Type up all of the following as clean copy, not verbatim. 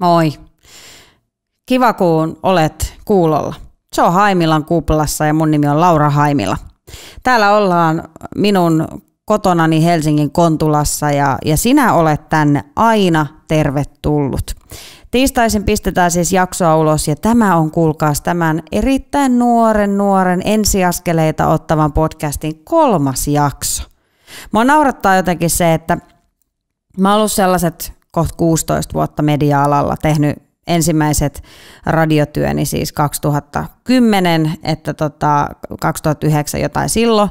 Moi. Kiva, kun olet kuulolla. Se on Haimilan kuplassa ja mun nimi on Laura Haimila. Täällä ollaan minun kotonani Helsingin Kontulassa ja sinä olet tänne aina tervetullut. Tiistaisin pistetään siis jaksoa ulos ja tämä on kuulkaas tämän erittäin nuoren ensiaskeleita ottavan podcastin 3. jakso. Mua naurattaa jotenkin se, että mä oon ollut sellaiset kohta 16 vuotta media-alalla, tehnyt ensimmäiset radiotyöni siis 2010, että 2009 jotain silloin.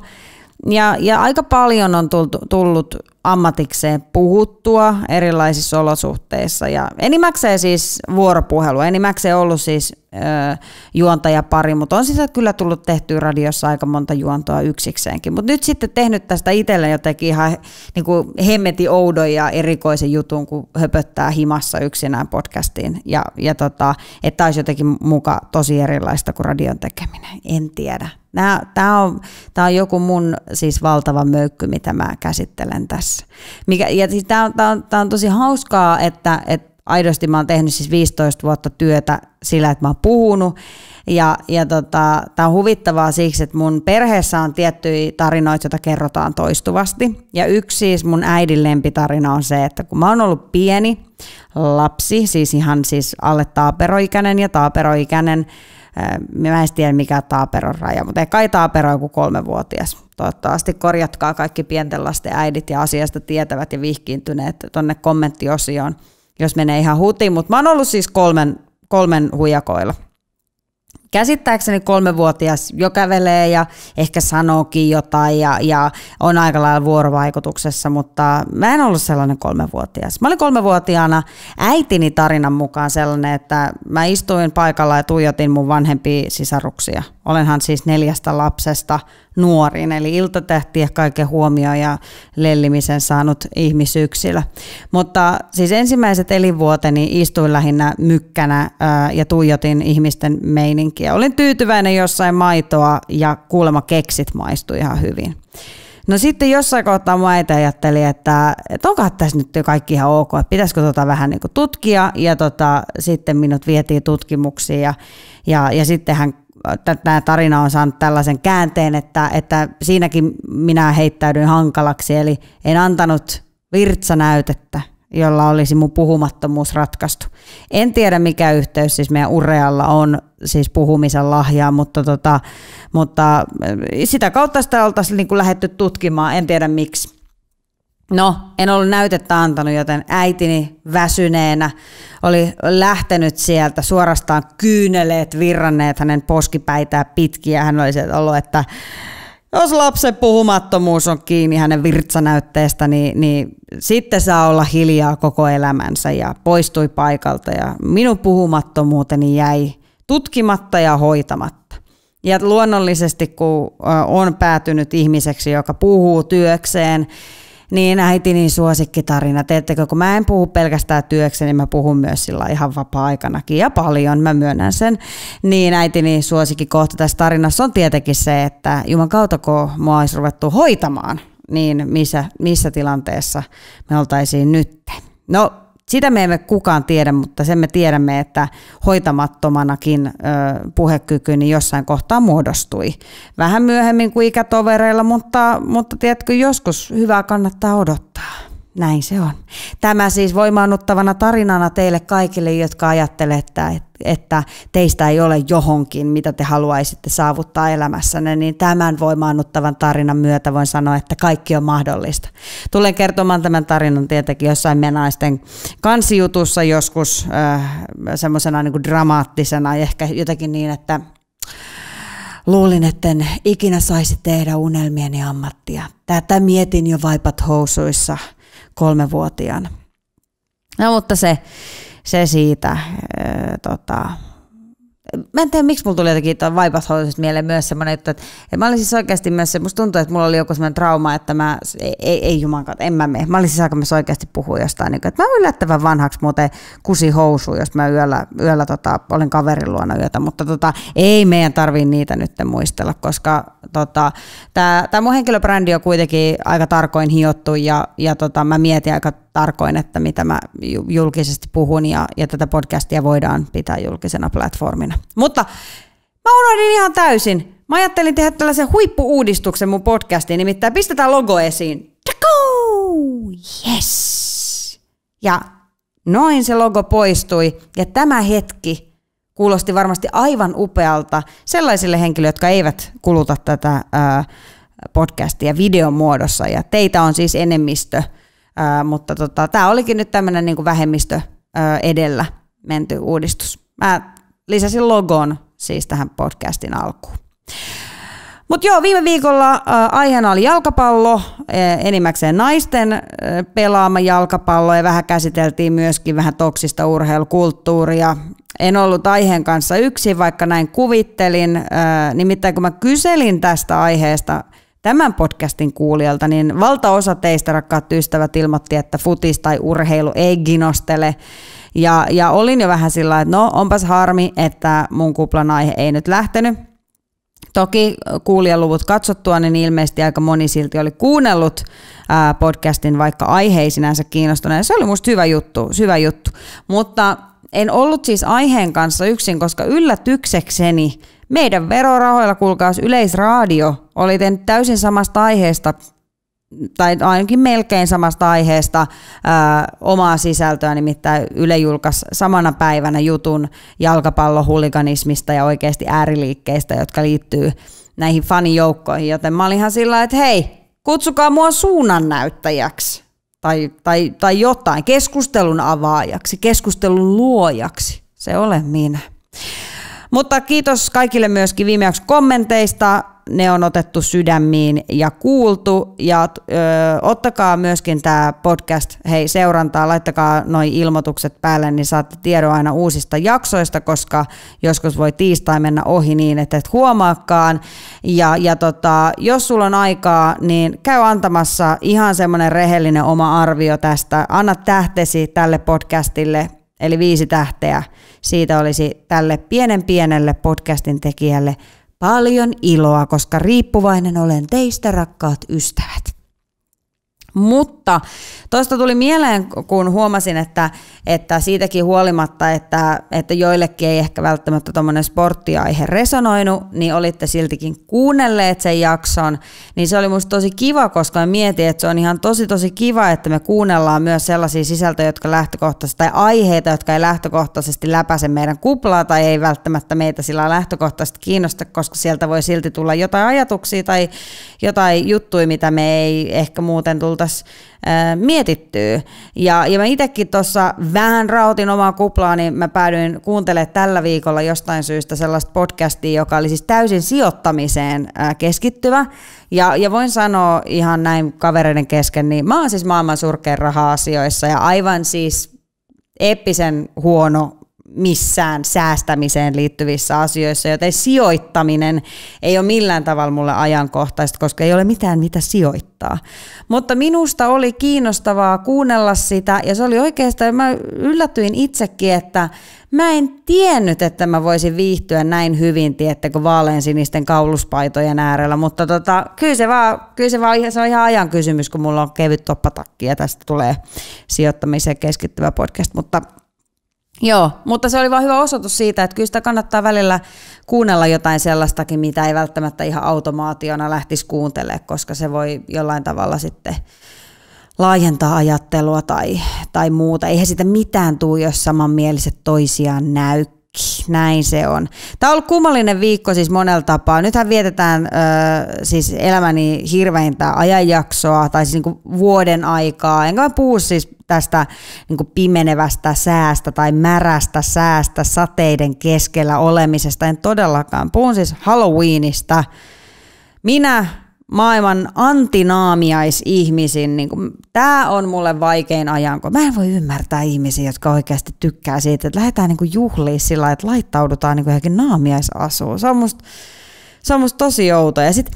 Ja aika paljon on tullut ammatikseen puhuttua erilaisissa olosuhteissa ja enimmäkseen siis vuoropuhelua, enimmäkseen ollut siis juontajapari, mutta on siis kyllä tullut tehtyä radiossa aika monta juontoa yksikseenkin, mutta nyt sitten tehnyt tästä itselle jotenkin ihan niin kuin hemmetin oudon ja erikoisen jutun, kun höpöttää himassa yksinään podcastiin ja että olisi jotenkin muka tosi erilaista kuin radion tekeminen, en tiedä. Tämä on joku mun siis valtava möykky, mitä mä käsittelen tässä. Siis tämä on tosi hauskaa, että aidosti mä oon tehnyt siis 15 vuotta työtä sillä, että mä oon puhunut. Tämä on huvittavaa siksi, että mun perheessä on tiettyjä tarinoita, joita kerrotaan toistuvasti. Ja yksi siis mun äidin lempitarina on se, että kun mä oon ollut pieni lapsi, siis ihan siis alle taaperoikäinen ja taaperoikäinen, mä en tiedä mikä taaperon raja, mutta ei kai taapero joku 3-vuotias. Toivottavasti korjatkaa kaikki pienten lasten äidit ja asiasta tietävät ja vihkiintyneet tuonne kommenttiosioon, jos menee ihan hutiin. Mutta mä oon ollut siis kolmen huijakoilla. Käsittääkseni 3-vuotias jo kävelee ja ehkä sanookin jotain ja on aika lailla vuorovaikutuksessa, mutta mä en ollut sellainen 3-vuotias. Mä olin 3-vuotiaana äitini tarinan mukaan sellainen, että mä istuin paikalla ja tuijotin mun vanhempia sisaruksia. Olenhan siis 4 lapsesta nuorin, eli iltatähtiä kaiken huomioon ja lellimisen saanut ihmisyksilö. Mutta siis ensimmäiset elinvuoteni istuin lähinnä mykkänä ja tuijotin ihmisten meininkiä. Olin tyytyväinen jossain maitoa ja kuulemma keksit maistui ihan hyvin. No sitten jossain kohtaa mun äiti ajatteli, että onkohan tässä nyt kaikki ihan ok, että pitäisikö vähän niin kuin tutkia ja sitten minut vietiin tutkimuksiin ja sittenhän tämä tarina on saanut tällaisen käänteen, että siinäkin minä heittäydyin hankalaksi, eli en antanut virtsanäytettä, jolla olisi mun puhumattomuus ratkaistu. En tiedä mikä yhteys siis meidän urealla on siis puhumisen lahjaa, mutta sitä kautta sitä oltaisiin niin kuin lähdetty tutkimaan, en tiedä miksi. No, en ollut näytettä antanut, joten äitini väsyneenä oli lähtenyt sieltä, suorastaan kyyneleet virranneet hänen poskipäitään pitkin ja hän oli sieltä ollut, että jos lapsen puhumattomuus on kiinni hänen virtsanäytteestä, niin sitten saa olla hiljaa koko elämänsä ja poistui paikalta ja minun puhumattomuuteni jäi tutkimatta ja hoitamatta. Ja luonnollisesti kun on päätynyt ihmiseksi, joka puhuu työkseen, niin äitini suosikkitarina. Teettekö, kun mä en puhu pelkästään työkseni, niin mä puhun myös sillä ihan vapaa-aikanakin ja paljon, mä myönnän sen. Niin äitini suosikkikohta tässä tarinassa on tietenkin se, että juman kautta kun mua olisi ruvettu hoitamaan, niin missä tilanteessa me oltaisiin nyt. No, sitä me emme kukaan tiedä, mutta sen me tiedämme, että hoitamattomanakin puhekykyni jossain kohtaa muodostui. Vähän myöhemmin kuin ikätovereilla, mutta tiedätkö, joskus hyvää kannattaa odottaa. Näin se on. Tämä siis voimaannuttavana tarinana teille kaikille, jotka ajattelette, että teistä ei ole johonkin, mitä te haluaisitte saavuttaa elämässänne, niin tämän voimaannuttavan tarinan myötä voin sanoa, että kaikki on mahdollista. Tulen kertomaan tämän tarinan tietenkin jossain meidän naisten kansijutussa joskus semmoisena niin kuin dramaattisena, ehkä jotenkin niin, että luulin, etten ikinä saisi tehdä unelmieni ammattia. Tätä mietin jo vaipat housuissa 3-vuotiaana. No mutta se siitä. Mä en tiedä, miksi mulla tuli jotenkin vaipat housuista mieleen myös semmoinen, että mä olin siis oikeasti myös se, musta tuntuu, että mulla oli joku semmoinen trauma, että mä, ei jumankaan, en mä mene. Mä olin siis aika myös oikeasti puhua jostain, että mä olen yllättävän vanhaksi muuten kusi housuun, jos mä yöllä olin kaverin luona yötä, mutta ei meidän tarvii niitä nyt muistella, koska tää mun henkilöbrändi on kuitenkin aika tarkoin hiottu ja mä mietin aika tarkoin, että mitä mä julkisesti puhun ja tätä podcastia voidaan pitää julkisena platformina. Mutta mä unohdin ihan täysin. Mä ajattelin tehdä tällaisen huippu-uudistuksen mun podcastiin, nimittäin pistetään logo esiin. Yes! Ja noin se logo poistui ja tämä hetki kuulosti varmasti aivan upealta sellaisille henkilöille, jotka eivät kuluta tätä podcastia videon muodossa. Ja teitä on siis enemmistö, mutta tämä olikin nyt tämmöinen niin kuin vähemmistö edellä menty uudistus. Mä lisäsin logon siis tähän podcastin alkuun. Mutta joo, viime viikolla aiheena oli jalkapallo, enimmäkseen naisten pelaama jalkapallo ja vähän käsiteltiin myöskin vähän toksista urheilukulttuuria. En ollut aiheen kanssa yksin, vaikka näin kuvittelin. Nimittäin kun mä kyselin tästä aiheesta tämän podcastin kuulijalta, niin valtaosa teistä, rakkaat ystävät, ilmoitti, että futis tai urheilu ei ginostele. Ja olin jo vähän sillä, että no onpas harmi, että mun kuplan aihe ei nyt lähtenyt. Toki kuulijaluvut katsottua, niin ilmeisesti aika moni silti oli kuunnellut podcastin, vaikka aihe ei sinänsä kiinnostunut. Se oli musta hyvä juttu. Mutta en ollut siis aiheen kanssa yksin, koska yllätyksekseni meidän verorahoilla, kuulkaas, Yleisradio oli tehnyt täysin samasta aiheesta, tai ainakin melkein samasta aiheesta omaa sisältöä, nimittäin Yle julkaisi samana päivänä jutun jalkapallohuliganismista ja oikeasti ääriliikkeistä, jotka liittyy näihin fanijoukkoihin, joten mä olin ihan sillä, että hei, kutsukaa mua suunnannäyttäjäksi tai jotain, keskustelun avaajaksi, keskustelun luojaksi, se olen minä. Mutta kiitos kaikille myöskin viime jakson kommenteista. Ne on otettu sydämiin ja kuultu. Ja ottakaa myöskin tämä podcast seurantaa. Laittakaa noi ilmoitukset päälle, niin saatte tiedon aina uusista jaksoista, koska joskus voi tiistai mennä ohi niin, että et huomaakaan. Ja jos sulla on aikaa, niin käy antamassa ihan semmoinen rehellinen oma arvio tästä. Anna tähtesi tälle podcastille. Eli 5 tähteä. Siitä olisi tälle pienelle podcastin tekijälle paljon iloa, koska riippuvainen olen teistä, rakkaat ystävät. Mutta tuosta tuli mieleen, kun huomasin, että siitäkin huolimatta, että joillekin ei ehkä välttämättä tuommoinen sporttiaihe resonoinut, niin olitte siltikin kuunnelleet sen jakson, niin se oli musta tosi kiva, koska mä mietin, että se on ihan tosi kiva, että me kuunnellaan myös sellaisia sisältöjä, jotka lähtökohtaisesti, tai aiheita, jotka ei lähtökohtaisesti läpäise meidän kuplaa, tai ei välttämättä meitä sillä lähtökohtaisesti kiinnosta, koska sieltä voi silti tulla jotain ajatuksia tai jotain juttuja, mitä me ei ehkä muuten tultaisi mietittyä. Ja mä itsekin tuossa vähän rautin omaa kuplaa, niin mä päädyin kuuntelemaan tällä viikolla jostain syystä sellaista podcastia, joka oli siis täysin sijoittamiseen keskittyvä. Ja voin sanoa ihan näin kavereiden kesken, niin mä oon siis maailman surkein raha-asioissa ja aivan siis eeppisen huono missään säästämiseen liittyvissä asioissa, joten sijoittaminen ei ole millään tavalla mulle ajankohtaista, koska ei ole mitään mitä sijoittaa. Mutta minusta oli kiinnostavaa kuunnella sitä, ja se oli oikeastaan, mä yllätyin itsekin, että mä en tiennyt, että mä voisin viihtyä näin hyvin, tiedättekö, vaaleansinisten kauluspaitojen äärellä, mutta kyllä se on ihan ajan kysymys, kun mulla on kevyt toppatakki, ja tästä tulee sijoittamiseen keskittyvä podcast, Joo, mutta se oli vaan hyvä osoitus siitä, että kyllä sitä kannattaa välillä kuunnella jotain sellaistakin, mitä ei välttämättä ihan automaationa lähtisi kuuntelemaan, koska se voi jollain tavalla sitten laajentaa ajattelua tai muuta. Eihän sitä mitään tule, jos samanmieliset toisiaan näykki. Näin se on. Tämä on ollut kummallinen viikko siis monella tapaa. Nythän vietetään siis elämäni hirveintä ajanjaksoa tai siis niin kuin vuoden aikaa. Enkä mä puhu siis tästä niin kuin pimenevästä säästä tai märästä säästä sateiden keskellä olemisesta. En todellakaan. Puhun siis Halloweenista. Minä maailman antinaamiaisihmisin, niin tämä on mulle vaikein ajanko. Mä en voi ymmärtää ihmisiä, jotka oikeasti tykkää siitä, että lähdetään niin juhliin sillä lailla, että laittaudutaan niin johonkin naamiaisasuun. Se on musta tosi outoa. Ja sit,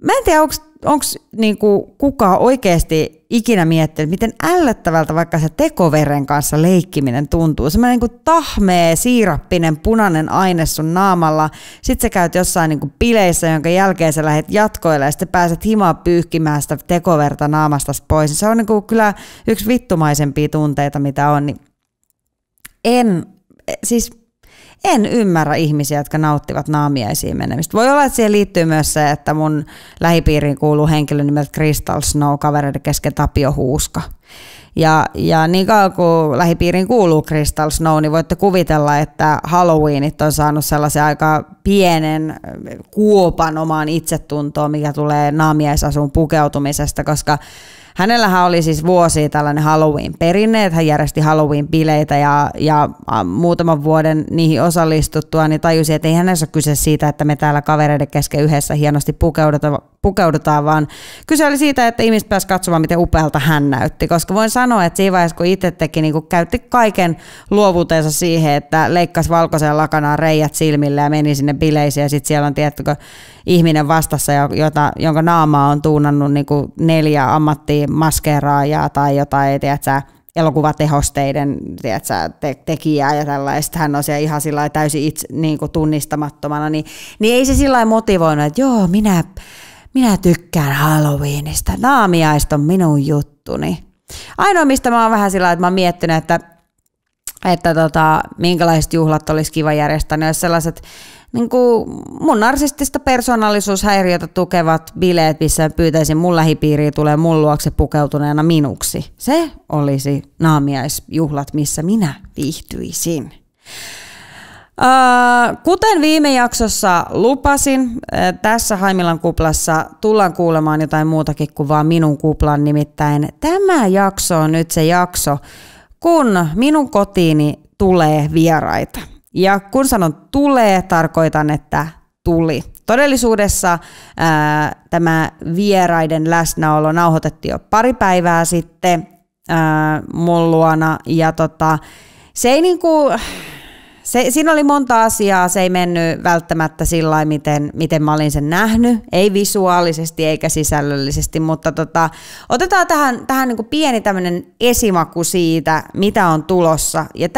mä en tiedä, onko niinku kukaan oikeasti ikinä miettinyt, miten ällöttävältä vaikka se tekoveren kanssa leikkiminen tuntuu. Semmoinen niinku tahmea, siirappinen, punainen aine sun naamalla. Sitten sä käyt jossain niinku bileissä, jonka jälkeen sä lähdet jatkoille ja sitten pääset himaa pyyhkimään sitä tekoverta naamasta pois. Se on niinku kyllä yksi vittumaisempia tunteita, mitä on. Niin en ymmärrä ihmisiä, jotka nauttivat naamiaisiin menemistä. Voi olla, että siihen liittyy myös se, että mun lähipiiriin kuuluu henkilö nimeltä Crystal Snow, kavereiden kesken Tapio Huuska. Ja niin kauan kuin lähipiiriin kuuluu Crystal Snow, niin voitte kuvitella, että Halloweenit on saanut sellaisen aika pienen kuopan omaan itsetuntoon, mikä tulee naamiaisasun pukeutumisesta, koska hänellähän oli siis vuosia tällainen Halloween-perinne, että hän järjesti Halloween-bileitä ja muutaman vuoden niihin osallistuttua, niin tajusi, että ei hänessä ole kyse siitä, että me täällä kavereiden kesken yhdessä hienosti pukeudutaan, vaan kyse oli siitä, että ihmiset pääsivät katsomaan, miten upealta hän näytti, koska voin sanoa, että siinä vaiheessa, kun itse teki, niin käytti kaiken luovuutensa siihen, että leikkasi valkoisen lakanaan reijät silmille ja meni sinne bileisiin, ja sitten siellä on tietty ihminen vastassa, jonka naamaa on tuunannut niin kuin 4 ammattimaskeeraajaa tai jotain, tiedätkö, elokuvatehosteiden tekijää ja tällaista. Hän on siellä ihan sillä täysin itse, niin kuin tunnistamattomana, niin ei se sillä motivoinut, että joo, minä tykkään Halloweenista, naamiaista on minun juttuni. Ainoa, mistä mä oon vähän sillä että mä oon miettinyt, että minkälaiset juhlat olisi kiva järjestää, ne olisi sellaiset niin kuin mun narsistista persoonallisuushäiriötä tukevat bileet, missä pyytäisin mun lähipiiriä tulee mun luokse pukeutuneena minuksi. Se olisi naamiaisjuhlat, missä minä viihtyisin. Kuten viime jaksossa lupasin, tässä Haimilan kuplassa tullaan kuulemaan jotain muutakin kuin vaan minun kuplan, nimittäin tämä jakso on nyt se jakso, kun minun kotiini tulee vieraita. Ja kun sanon tulee, tarkoitan, että tuli. Todellisuudessa tämä vieraiden läsnäolo nauhoitettiin jo 2 päivää sitten mun luona. Ja se ei niinku, siinä oli monta asiaa, se ei mennyt välttämättä sillä miten mä olin sen nähnyt, ei visuaalisesti eikä sisällöllisesti, mutta otetaan tähän niinku pieni tämmöinen esimaku siitä, mitä on tulossa. Ja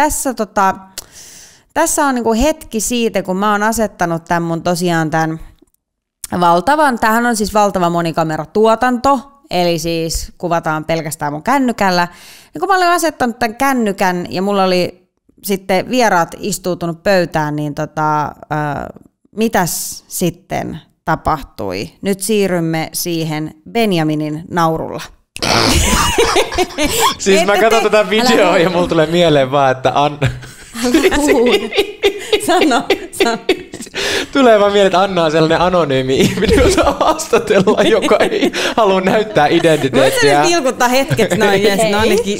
tässä on niinku hetki siitä, kun mä oon asettanut tämän tämähän on siis valtava monikameratuotanto, eli siis kuvataan pelkästään mun kännykällä. Ja kun mä olin asettanut tämän kännykän ja mulla oli sitten vieraat istuutunut pöytään, niin mitäs sitten tapahtui? Nyt siirrymme siihen Benjaminin naurulla. Siis mä katson tätä videoa ja mulla tulee mieleen vaan, että Sano. Tulee vaan mieleen, että Anna on sellainen anonyymi ihminen, jota haastatella, joka ei halua näyttää identiteettiä. Voit sä nyt vilkuttaa hetket noin, no ainakin.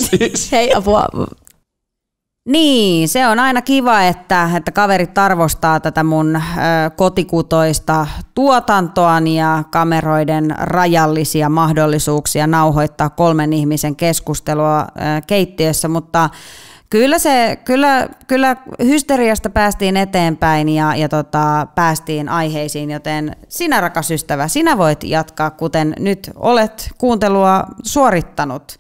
Hei, apua. Niin, se on aina kiva, että kaverit arvostaa tätä mun kotikutoista tuotantoani ja kameroiden rajallisia mahdollisuuksia nauhoittaa 3 ihmisen keskustelua keittiössä, mutta Kyllä hysteriasta päästiin eteenpäin ja päästiin aiheisiin, joten sinä rakas ystävä, sinä voit jatkaa, kuten nyt olet kuuntelua suorittanut.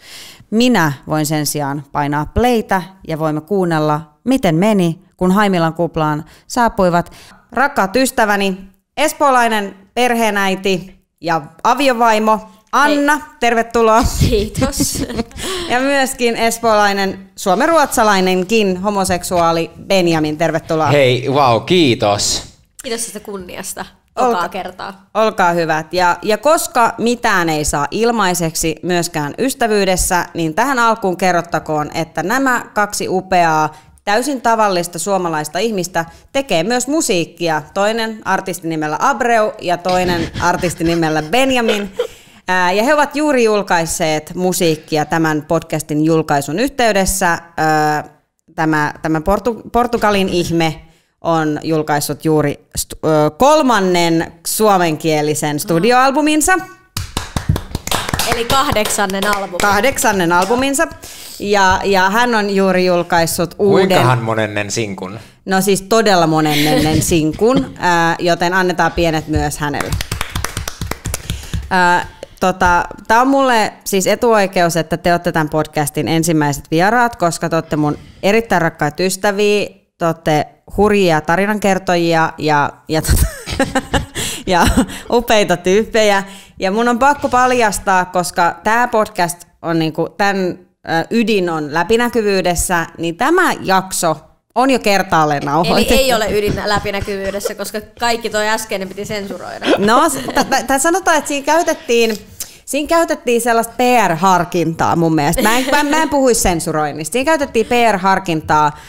Minä voin sen sijaan painaa playtä ja voimme kuunnella, miten meni, kun Haimilan kuplaan saapuivat rakkaat ystäväni, espoolainen perheenäiti ja aviovaimo Anna, hei. Tervetuloa. Kiitos. Ja myöskin espoolainen, suomenruotsalainenkin homoseksuaali Benjamin, tervetuloa. Hei, kiitos. Kiitos tästä kunniasta. Okaa kertaa. Olkaa hyvät. Ja koska mitään ei saa ilmaiseksi myöskään ystävyydessä, niin tähän alkuun kerrottakoon, että nämä 2 upeaa, täysin tavallista suomalaista ihmistä tekee myös musiikkia. Toinen artisti nimellä Abreu ja toinen artisti nimellä Benjamin. Ja he ovat juuri julkaisseet musiikkia tämän podcastin julkaisun yhteydessä. Tämä Portugalin ihme on julkaissut juuri 3. suomenkielisen studioalbuminsa. Eli 8. albumi. 8. albuminsa. Ja hän on juuri julkaissut uuden... Kuinkahan monennen sinkun? No siis todella monennen sinkun, joten annetaan pienet myös hänelle. Tää on mulle siis etuoikeus, että te olette tämän podcastin ensimmäiset vieraat, koska te olette mun erittäin rakkaita ystäviä, te olette hurjia tarinankertojia ja upeita tyyppejä. Ja mun on pakko paljastaa, koska tämä podcast on niinku, tämän ydin on läpinäkyvyydessä, niin tämä jakso on jo kertaalleen nauhoitettu. Eli ei ole ydin läpinäkyvyydessä, koska kaikki toi äskeinen piti sensuroida. No, sanotaan, että siinä käytettiin sellaista PR-harkintaa mun mielestä. Mä en puhuisi sensuroinnista. Siinä käytettiin PR-harkintaa.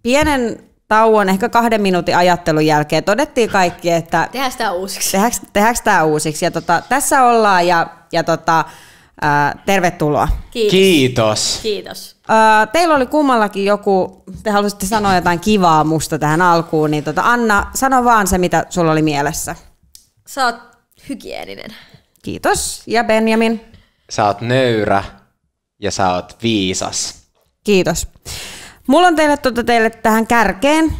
Pienen tauon, ehkä 2 minuutin ajattelun jälkeen todettiin kaikki, että Tehdäänkö tämä uusiksi? tehdäänkö tämä uusiksi. Ja tässä ollaan ja tervetuloa. Kiitos. Kiitos. Teillä oli kummallakin joku, te halusitte sanoa jotain kivaa musta tähän alkuun, niin Anna, sano vaan se, mitä sulla oli mielessä. Sä oot hygieninen. Kiitos. Ja Benjamin? Sä oot nöyrä ja sä oot viisas. Kiitos. Mulla on teille tähän kärkeen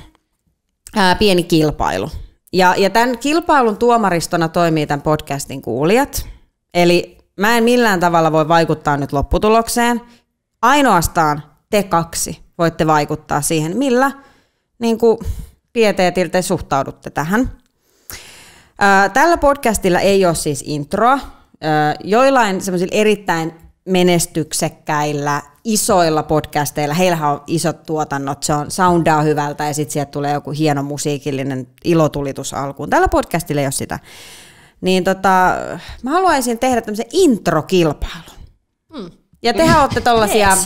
pieni kilpailu. Ja tämän kilpailun tuomaristona toimii tämän podcastin kuulijat. Eli mä en millään tavalla voi vaikuttaa nyt lopputulokseen. Ainoastaan te 2 voitte vaikuttaa siihen, millä niin kuin pieteetillä te suhtaudutte tähän. Tällä podcastilla ei ole siis introa. Joillain semmoisilla erittäin menestyksekkäillä, isoilla podcasteilla, heillähän on isot tuotannot, se on soundaa hyvältä ja sitten sieltä tulee joku hieno musiikillinen ilotulitus alkuun. Tällä podcastilla ei ole sitä. Niin mä haluaisin tehdä tämmöisen introkilpailun. Ja tehän olette tollasia,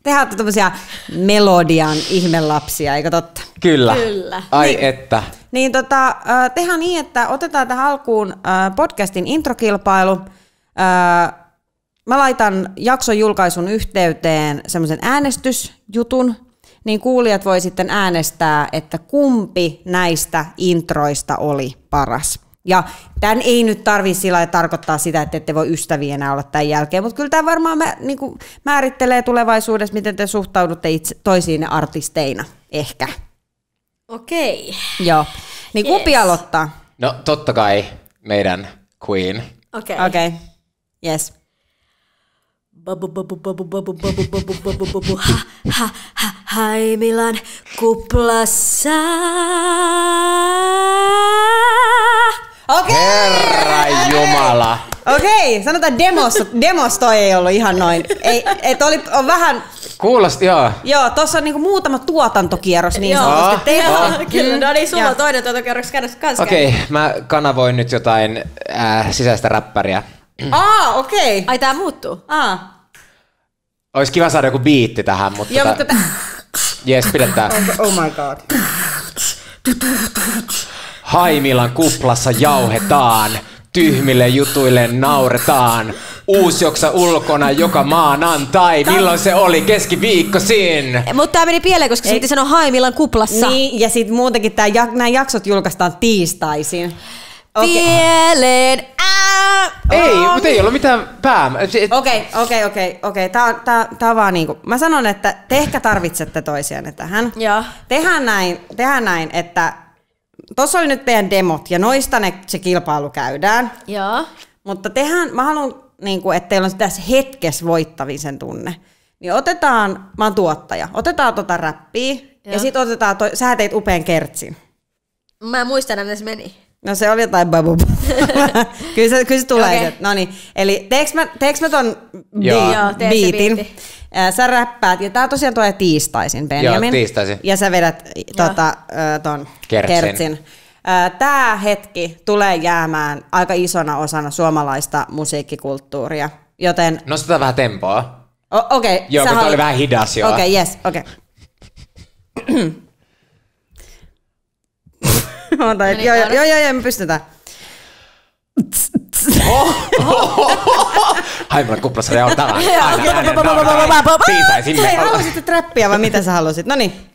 tehän olette tommosia melodian ihmelapsia, eikö totta? Kyllä. Ai niin, että. Niin tehdään niin, että otetaan tähän alkuun podcastin introkilpailu. Mä laitan jakson julkaisun yhteyteen semmoisen äänestysjutun, niin kuulijat voi sitten äänestää, että kumpi näistä introista oli paras. Ja tämän ei nyt tarvitse sillä tarkoittaa sitä, että ette voi ystäviä enää olla tämän jälkeen, mutta kyllä tämä varmaan määrittelee tulevaisuudessa, miten te suhtaudutte itse toisiinne artisteina, ehkä. Okei. Joo. Niin kumpi aloittaa? No totta kai meidän queen. Okei. Yes. Haimilan kuplassa. Okei. Herra Jumala. Okei, sanotaan demos toi ei ollut ihan noin. On vähän. Kuulosti, joo. Joo, tuossa on niinku muutama tuotantokierros niin sanotusti. Kyllä, no niin, sulla on toinen tuotantokierros kanssa. Okei, mä kanavoin nyt jotain sisäistä räppäriä. Okei. Ai tää muuttuu? Olisi kiva saada joku biitti tähän, mutta joo, mutta jes, pidetään. Oh my god. Haimilan kuplassa jauhetaan, tyhmille jutuille nauretaan. Uusjoksa ulkona joka maanantai, milloin se oli keskiviikkosin? Mutta tää meni pieleen, koska se piti sanoa Haimilan kuplassa. Niin, ja sit muutenkin nämä jaksot julkaistaan tiistaisin. Pieleen. Ei, mutta ei ollut mitään Okei. Tää on vaan niinku, mä sanon, että te ehkä tarvitsette toisianne tähän. Joo. Tehdään näin, että tossa oli nyt teidän demot ja noista se kilpailu käydään. Joo. Mutta mä haluan, niinku, että teillä on tässä hetkessä voittavisen tunne. Niin mä oon tuottaja, otetaan räppiä ja sit otetaan, sä teit upean kertsin. Mä en muista enää, miten se meni. No se oli jotain babu. kyllä se tulee. Okay. No niin, eli teekö mä ton biitin? Sä räppäät, ja tää tosiaan tulee tiistaisin, Benjamin. Joo, tiistaisin. Ja sä vedät ton kertsin. Tää hetki tulee jäämään aika isona osana suomalaista musiikkikulttuuria, joten... Nostetaan vähän tempoa. Okei. Joo, kun oli vähän hidas jo. Okei, yes, okei. Joo, me pystytään. Haimilan kuplassa jauhetaan. Tiistaisin. Hei, halusit trappia vai mitä sä halusit? Noniin.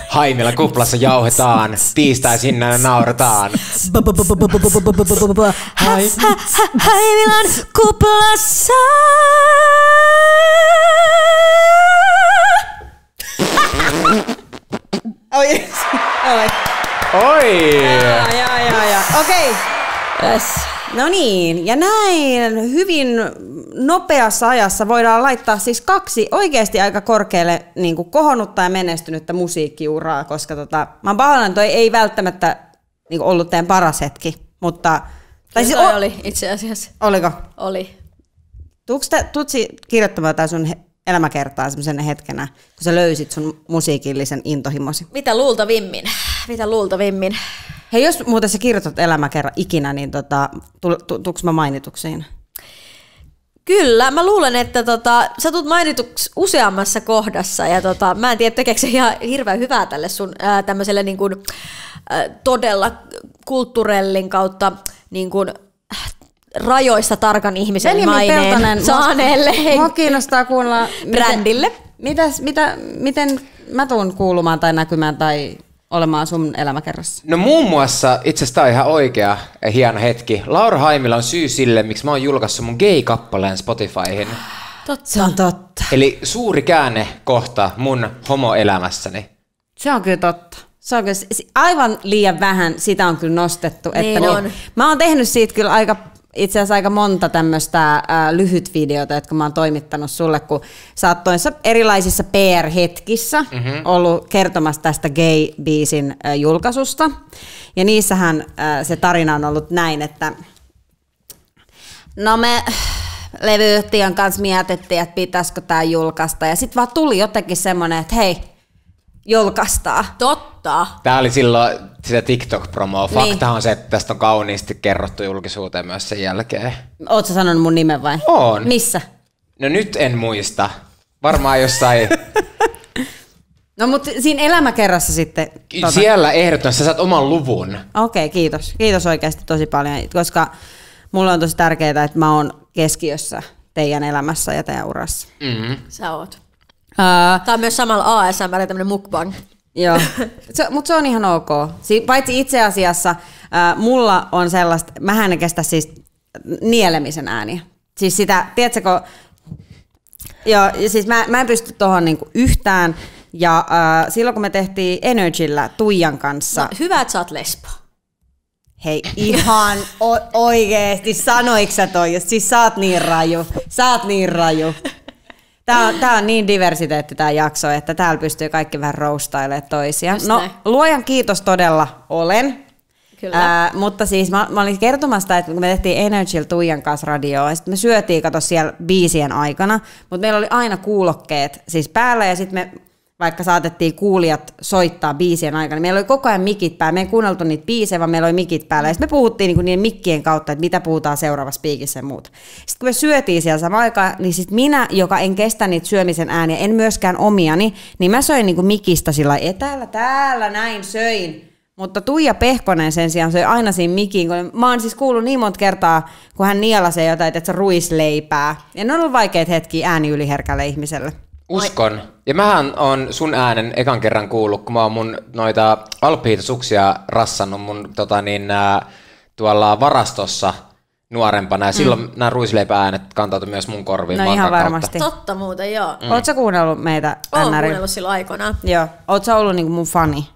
Haimilan kuplassa jauhetaan, tiistaisin nauretaan. Haimilan kuplassa. Oi. Oi! Ja. Okei. Yes. No niin, ja näin hyvin nopeassa ajassa voidaan laittaa siis 2 oikeasti aika korkealle niin kuin kohonnutta ja menestynyttä musiikkiuraa, koska mä oon pahoillani, toi ei välttämättä niin kuin ollut teidän paras hetki, mutta... Tai siis oli itse asiassa. Oliko? Oli. Tutsi kirjoittamaan tää sun elämäkertaa semmoisen hetkenä, kun sä löysit sun musiikillisen intohimosi? Mitä luultavimmin? Hei, jos muuten sä kirjoitat elämäkerran ikinä, niin tuuks mä mainituksi siinä? Kyllä, mä luulen, että sä tulet mainituksi useammassa kohdassa ja mä en tiedä, tekeekö se ihan hirveän hyvää tälle sun tämmöiselle niin kuin, todella kulttuurellin kautta niin kuin, rajoista tarkan ihmisen maineen saaneelle. Mua kiinnostaa kuulla brändille. Miten mä tuun kuulumaan tai näkymään tai olemaan sun elämäkerrassa? No muun muassa, itse asiassa tää on ihan oikea ja hieno hetki. Laura Haimila on syy sille, miksi mä oon julkaissut mun gay-kappaleen Spotifyhin. Totta. Se on totta. Eli suuri käännekohta mun homoelämässäni. Se on kyllä totta. Se on kyllä, aivan liian vähän sitä on kyllä nostettu. Niin että on. Mä oon tehnyt siitä kyllä itse asiassa aika monta tämmöistä lyhyt videota, jotka mä oon toimittanut sulle, kun sä oot toissa erilaisissa PR-hetkissä ollut kertomassa tästä gay-biisin julkaisusta. Ja niissähän se tarina on ollut näin, että no me levyyhtiön kanssa mietittiin, että pitäisikö tää julkaista. Ja sit vaan tuli jotenkin semmonen, että hei, julkaistaan. Totta. Tää oli silloin sitä TikTok-promoa. Faktahan on se, että tästä on kauniisti kerrottu julkisuuteen myös sen jälkeen. Oot sä sanonut mun nimen vai? On. Missä? No nyt en muista. Varmaan jossain... No mutta siinä elämäkerrassa sitten... Siellä ehdottomasti sä saat oman luvun. Okei, kiitos. Kiitos oikeasti tosi paljon, koska mulle on tosi tärkeää, että mä oon keskiössä teidän elämässä ja teidän urassa. Mm-hmm. Sä oot. Tää on myös samalla ASMR, tämmönen mukbang. Joo, mutta se on ihan ok. Paitsi itse asiassa mulla on sellaista, mähän en kestä siis nielemisen ääniä. Siis sitä, tiedätkö, joo, siis mä en pysty tohon niinku yhtään. Ja silloin kun me tehtiin Energyllä Tuijan kanssa. No, hyvä, että sä oot lesbo. Hei, ihan oikeesti, sanoiko sä toi? Siis sä oot niin raju. Tää on niin diversiteetti tää jakso, että täällä pystyy kaikki vähän roustailemaan toisiaan. Just no, näin. luojan kiitos todella olen. Kyllä. Mutta siis mä olin kertomassa, että kun me tehtiin Energyllä Tuijan kanssa radioa, ja sitten me syötiin, kato siellä biisien aikana, mutta meillä oli aina kuulokkeet siis päällä, ja sitten me vaikka saatettiin kuulijat soittaa biisien aikana, niin meillä oli koko ajan mikit päällä. Me ei kuunneltu niitä biisejä, vaan meillä oli mikit päällä. Ja sitten me puhuttiin niinku niiden mikkien kautta, että mitä puhutaan seuraavassa piikissä ja muuta. Sitten kun me syötiin siellä samaan aikaan, niin sitten minä, joka en kestä niitä syömisen ääniä, en myöskään omiani, niin mä söin niinku mikistä sillä lailla, täällä näin söin. Mutta Tuija Pehkonen sen sijaan söi aina siinä mikiin, kun mä oon siis kuullut niin monta kertaa, kun hän nielasee jotain, että se ruisleipää. Ja ne on ollut vaikeat hetkiä ääni-yliherkälle ihmiselle. Uskon. Ja mähän on sun äänen ekan kerran kuullut, kun mä oon mun noita alppiita suksia rassannut mun tuolla varastossa nuorempana. Ja silloin nämä ruisleipääänet kantautui myös mun korviin. No ihan varmasti. Totta muuten, joo. Oot sä kuunnellut meitä Oon NR:llä? kuunnellut silloin aikoinaan. Joo. Oot sä ollut niinku mun fani?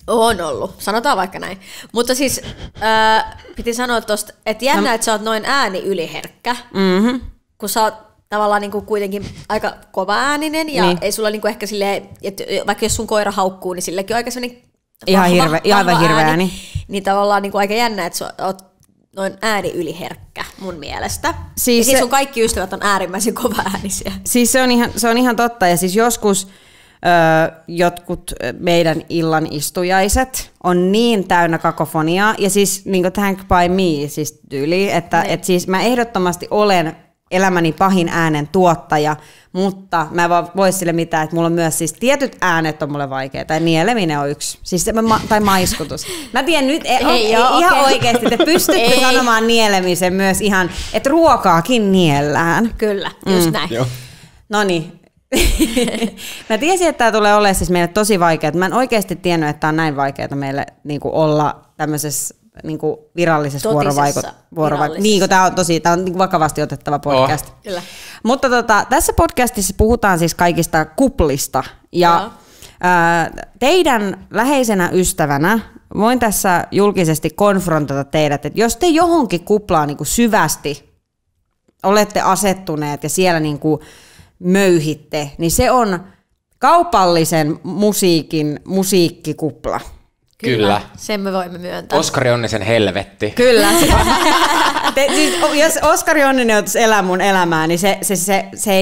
On ollut, sanotaan vaikka näin. Mutta siis piti sanoa tosta, että jännä, että sä oot noin ääni yliherkkä, kun sä oot tavallaan niinku kuitenkin aika kova ääninen ja ei sulla niinku ehkä silleen, että vaikka jos sun koira haukkuu, niin sillekin on aika sellainen Aivan hirveä ääni. Niin tavallaan niinku aika jännä, että sä oot noin ääni yliherkkä mun mielestä. Siis ja sun kaikki ystävät on äärimmäisen kova äänisiä. Siis se on ihan totta ja siis joskus jotkut meidän illan istujaiset on niin täynnä kakofoniaa ja siis niin kuin Thank by Me siis tyyli, että et siis mä ehdottomasti olen elämäni pahin äänen tuottaja, mutta mä en vaan voi sille mitään, että mulla on myös siis tietyt äänet on mulle vaikeita ja nieleminen on yksi, siis tai maiskutus. Mä tiedän nyt ihan oikeasti, te pystytte sanomaan nielemisen myös ihan, että ruokaakin niellään. Kyllä, just näin. Noniin. Mä tiesin, että tämä tulee olemaan siis meille tosi vaikeaa. Mä en oikeasti tiennyt, että tämä on näin vaikeaa meille niinku olla tämmöisessä niinku virallisessa vuorovaikutuksessa. Niin, kun tämä on niinku vakavasti otettava podcast. Kyllä. Mutta tässä podcastissa puhutaan siis kaikista kuplista. Ja Teidän läheisenä ystävänä voin tässä julkisesti konfrontata teidät, että jos te johonkin kuplaan niin kuin syvästi olette asettuneet ja siellä niin kuin möyhitte, niin se on kaupallisen musiikin musiikkikupla. Kyllä. Sen me voimme myöntää. Oskari Onnisen helvetti. Kyllä. Siis, jos Oskari Onninen joutuisi elää mun elämää, niin se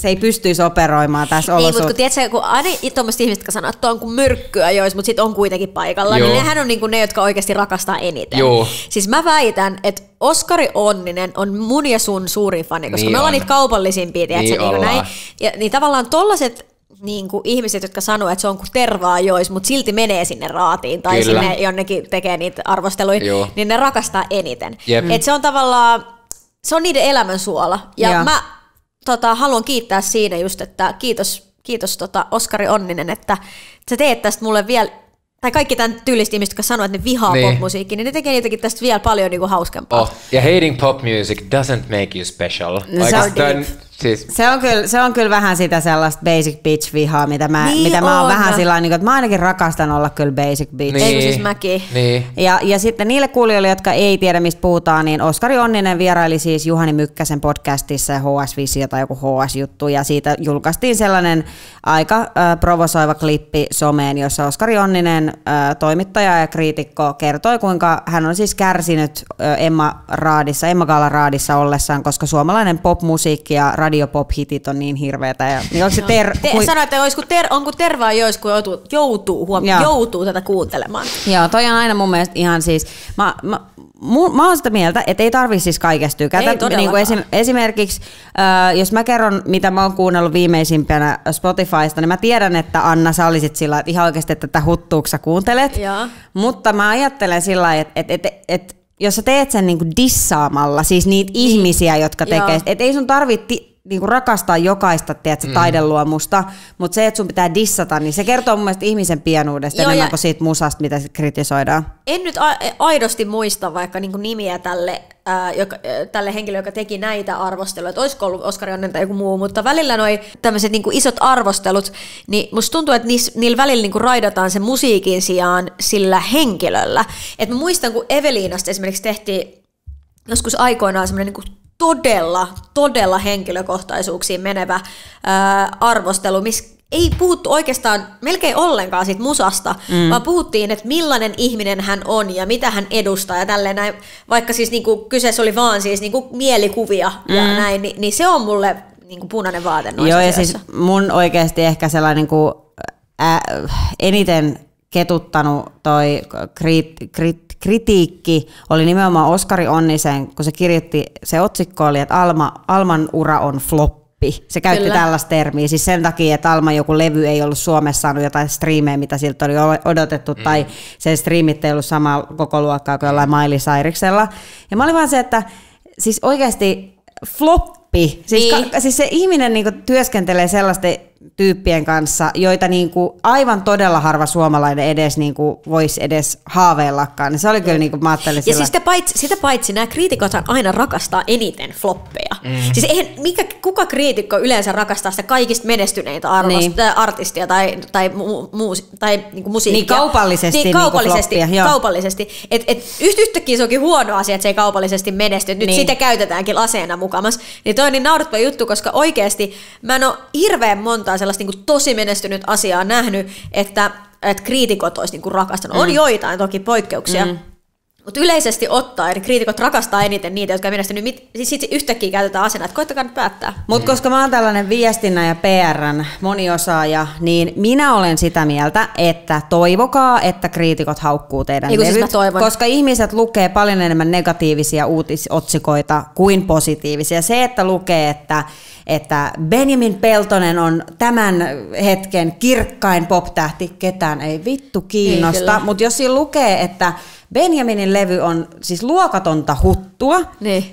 ei pystyisi operoimaan tässä olosuhteessa. Ei, mutta tiedätkö, kun aina tuommoiset ihmiset, jotka sanoo, että on kuin myrkkyä jois, mutta sitten on kuitenkin paikalla, niin nehän on niin kuin ne, jotka oikeasti rakastaa eniten. Joo. Siis mä väitän, että Oskari Onninen on mun ja sun suurin fani, koska me ollaan niitä kaupallisimpia, tiedätkö, niin näin. Ja, niin tavallaan tollaset niin kuin ihmiset, jotka sanoo, että se on kuin tervaa jois, mutta silti menee sinne raatiin tai Kyllä. sinne jonnekin tekee niitä arvosteluja, niin ne rakastaa eniten. Et se on tavallaan, se on niiden elämän suola. Ja mä haluan kiittää siinä just, että kiitos Oskari Onninen, että sä teet tästä mulle vielä, tai kaikki tämän tyylistä ihmiset, jotka sanoo, että ne vihaa popmusiikkia, niin ne tekee niitäkin tästä vielä paljon niin kuin hauskempaa. Ja hating pop music doesn't make you special. Se on kyllä vähän sitä sellaista basic bitch-vihaa, mitä mä oon vähän sillä tavalla, että mä ainakin rakastan olla kyllä basic bitch. Niin. Eikö siis mäkin? Niin. Ja sitten niille kuulijoille, jotka ei tiedä, mistä puhutaan, niin Oskari Onninen vieraili siis Juhani Mykkäsen podcastissa ja HS-visio tai joku HS-juttu, ja siitä julkaistiin sellainen aika provosoiva klippi someen, jossa Oskari Onninen, toimittaja ja kriitikko, kertoi, kuinka hän on siis kärsinyt Emma Gaalan raadissa ollessaan, koska suomalainen popmusiikki ja radiopop-hitit on niin hirveetä. Ja, niin onko se Sano, että onko tervaa jois, kun joutuu tätä kuuntelemaan. Joo, toi on aina mun mielestä ihan siis, mä oon sitä mieltä, että ei tarvitse siis kaikesta tykätä. Niin kuin esimerkiksi, jos mä kerron, mitä mä oon kuunnellut viimeisimpänä Spotifysta, niin mä tiedän, että Anna, sä olisit sillä, että ihan oikeasti, että tätä huttuuko sä kuuntelet. Ja. Mutta mä ajattelen sillä lailla, että jos sä teet sen niinku dissaamalla, siis niitä ihmisiä, jotka tekee, että ei sun tarvitse niinku rakastaa jokaista taideluomusta, mutta se, että sun pitää dissata, niin se kertoo mun mielestä ihmisen pienuudesta enemmän kuin siitä musasta, mitä sit kritisoidaan. En nyt aidosti muista vaikka niinku nimiä tälle henkilölle, joka teki näitä arvosteluja, että olisiko ollut Oskari Onninen tai joku muu, mutta välillä noi tämmöiset niinku isot arvostelut, niin musta tuntuu, että niillä välillä niinku raidataan se musiikin sijaan sillä henkilöllä. Et mä muistan, kun Eveliinasta esimerkiksi tehtiin joskus aikoinaan semmoinen niinku todella henkilökohtaisuuksiin menevä arvostelu, missä ei puhuttu oikeastaan melkein ollenkaan siitä musasta, vaan puhuttiin, että millainen ihminen hän on ja mitä hän edustaa ja tälleen näin, vaikka siis niinku kyseessä oli vaan siis niinku mielikuvia ja näin, niin se on mulle niinku punainen vaate noissa asioissa. Ja siis mun oikeasti ehkä sellainen niinku, eniten ketuttanut toi kritiikki oli nimenomaan Oskari Onnisen, kun se kirjoitti, se otsikko oli, että Alman ura on floppi. Se käytti tällaista termiä, siis sen takia, että Alman joku levy ei ollut Suomessa saanut jotain striimejä, mitä siltä oli odotettu, tai se striimit ei ollut samaa koko luokkaa kuin jollain Miley Cyruksella. Ja mä olin vaan se, että siis oikeasti floppi, siis se ihminen niinku työskentelee sellaisten tyyppien kanssa, joita niinku aivan todella harva suomalainen edes niinku voisi edes haaveillakaan. Niin se oli kyllä, niinku, mä ajattelin ja siis sitä paitsi nämä kriitikothan aina rakastaa eniten floppeja. Siis kuka kriitikko yleensä rakastaa sitä kaikista menestyneintä artistia tai niinku musiikkia. Niin kaupallisesti. Et yhtäkkiä se onkin huono asia, että se ei kaupallisesti menesty. Nyt sitä käytetäänkin laseena mukamas. Niin toi on niin naurettava juttu, koska oikeasti mä en ole hirveän montaa sellaista niin kuin tosi menestynyt asiaa nähnyt, että kriitikot olisi niin kuin rakastanut. On joitain toki poikkeuksia, mutta yleisesti ottaen kriitikot rakastaa eniten niitä, jotka ei menestynyt. Siis sitten yhtäkkiä käytetään asena, että koittakaa nyt päättää. Mutta koska mä oon tällainen viestinnän ja PR:n moniosaaja, niin minä olen sitä mieltä, että toivokaa, että kriitikot haukkuu teidän levyt, siis koska ihmiset lukee paljon enemmän negatiivisia uutisotsikoita kuin positiivisia. Se, että lukee, että Benjamin Peltonen on tämän hetken kirkkain pop-tähti, ketään ei vittu kiinnosta, mutta jos siinä lukee, että Benjaminin levy on siis luokatonta huttua,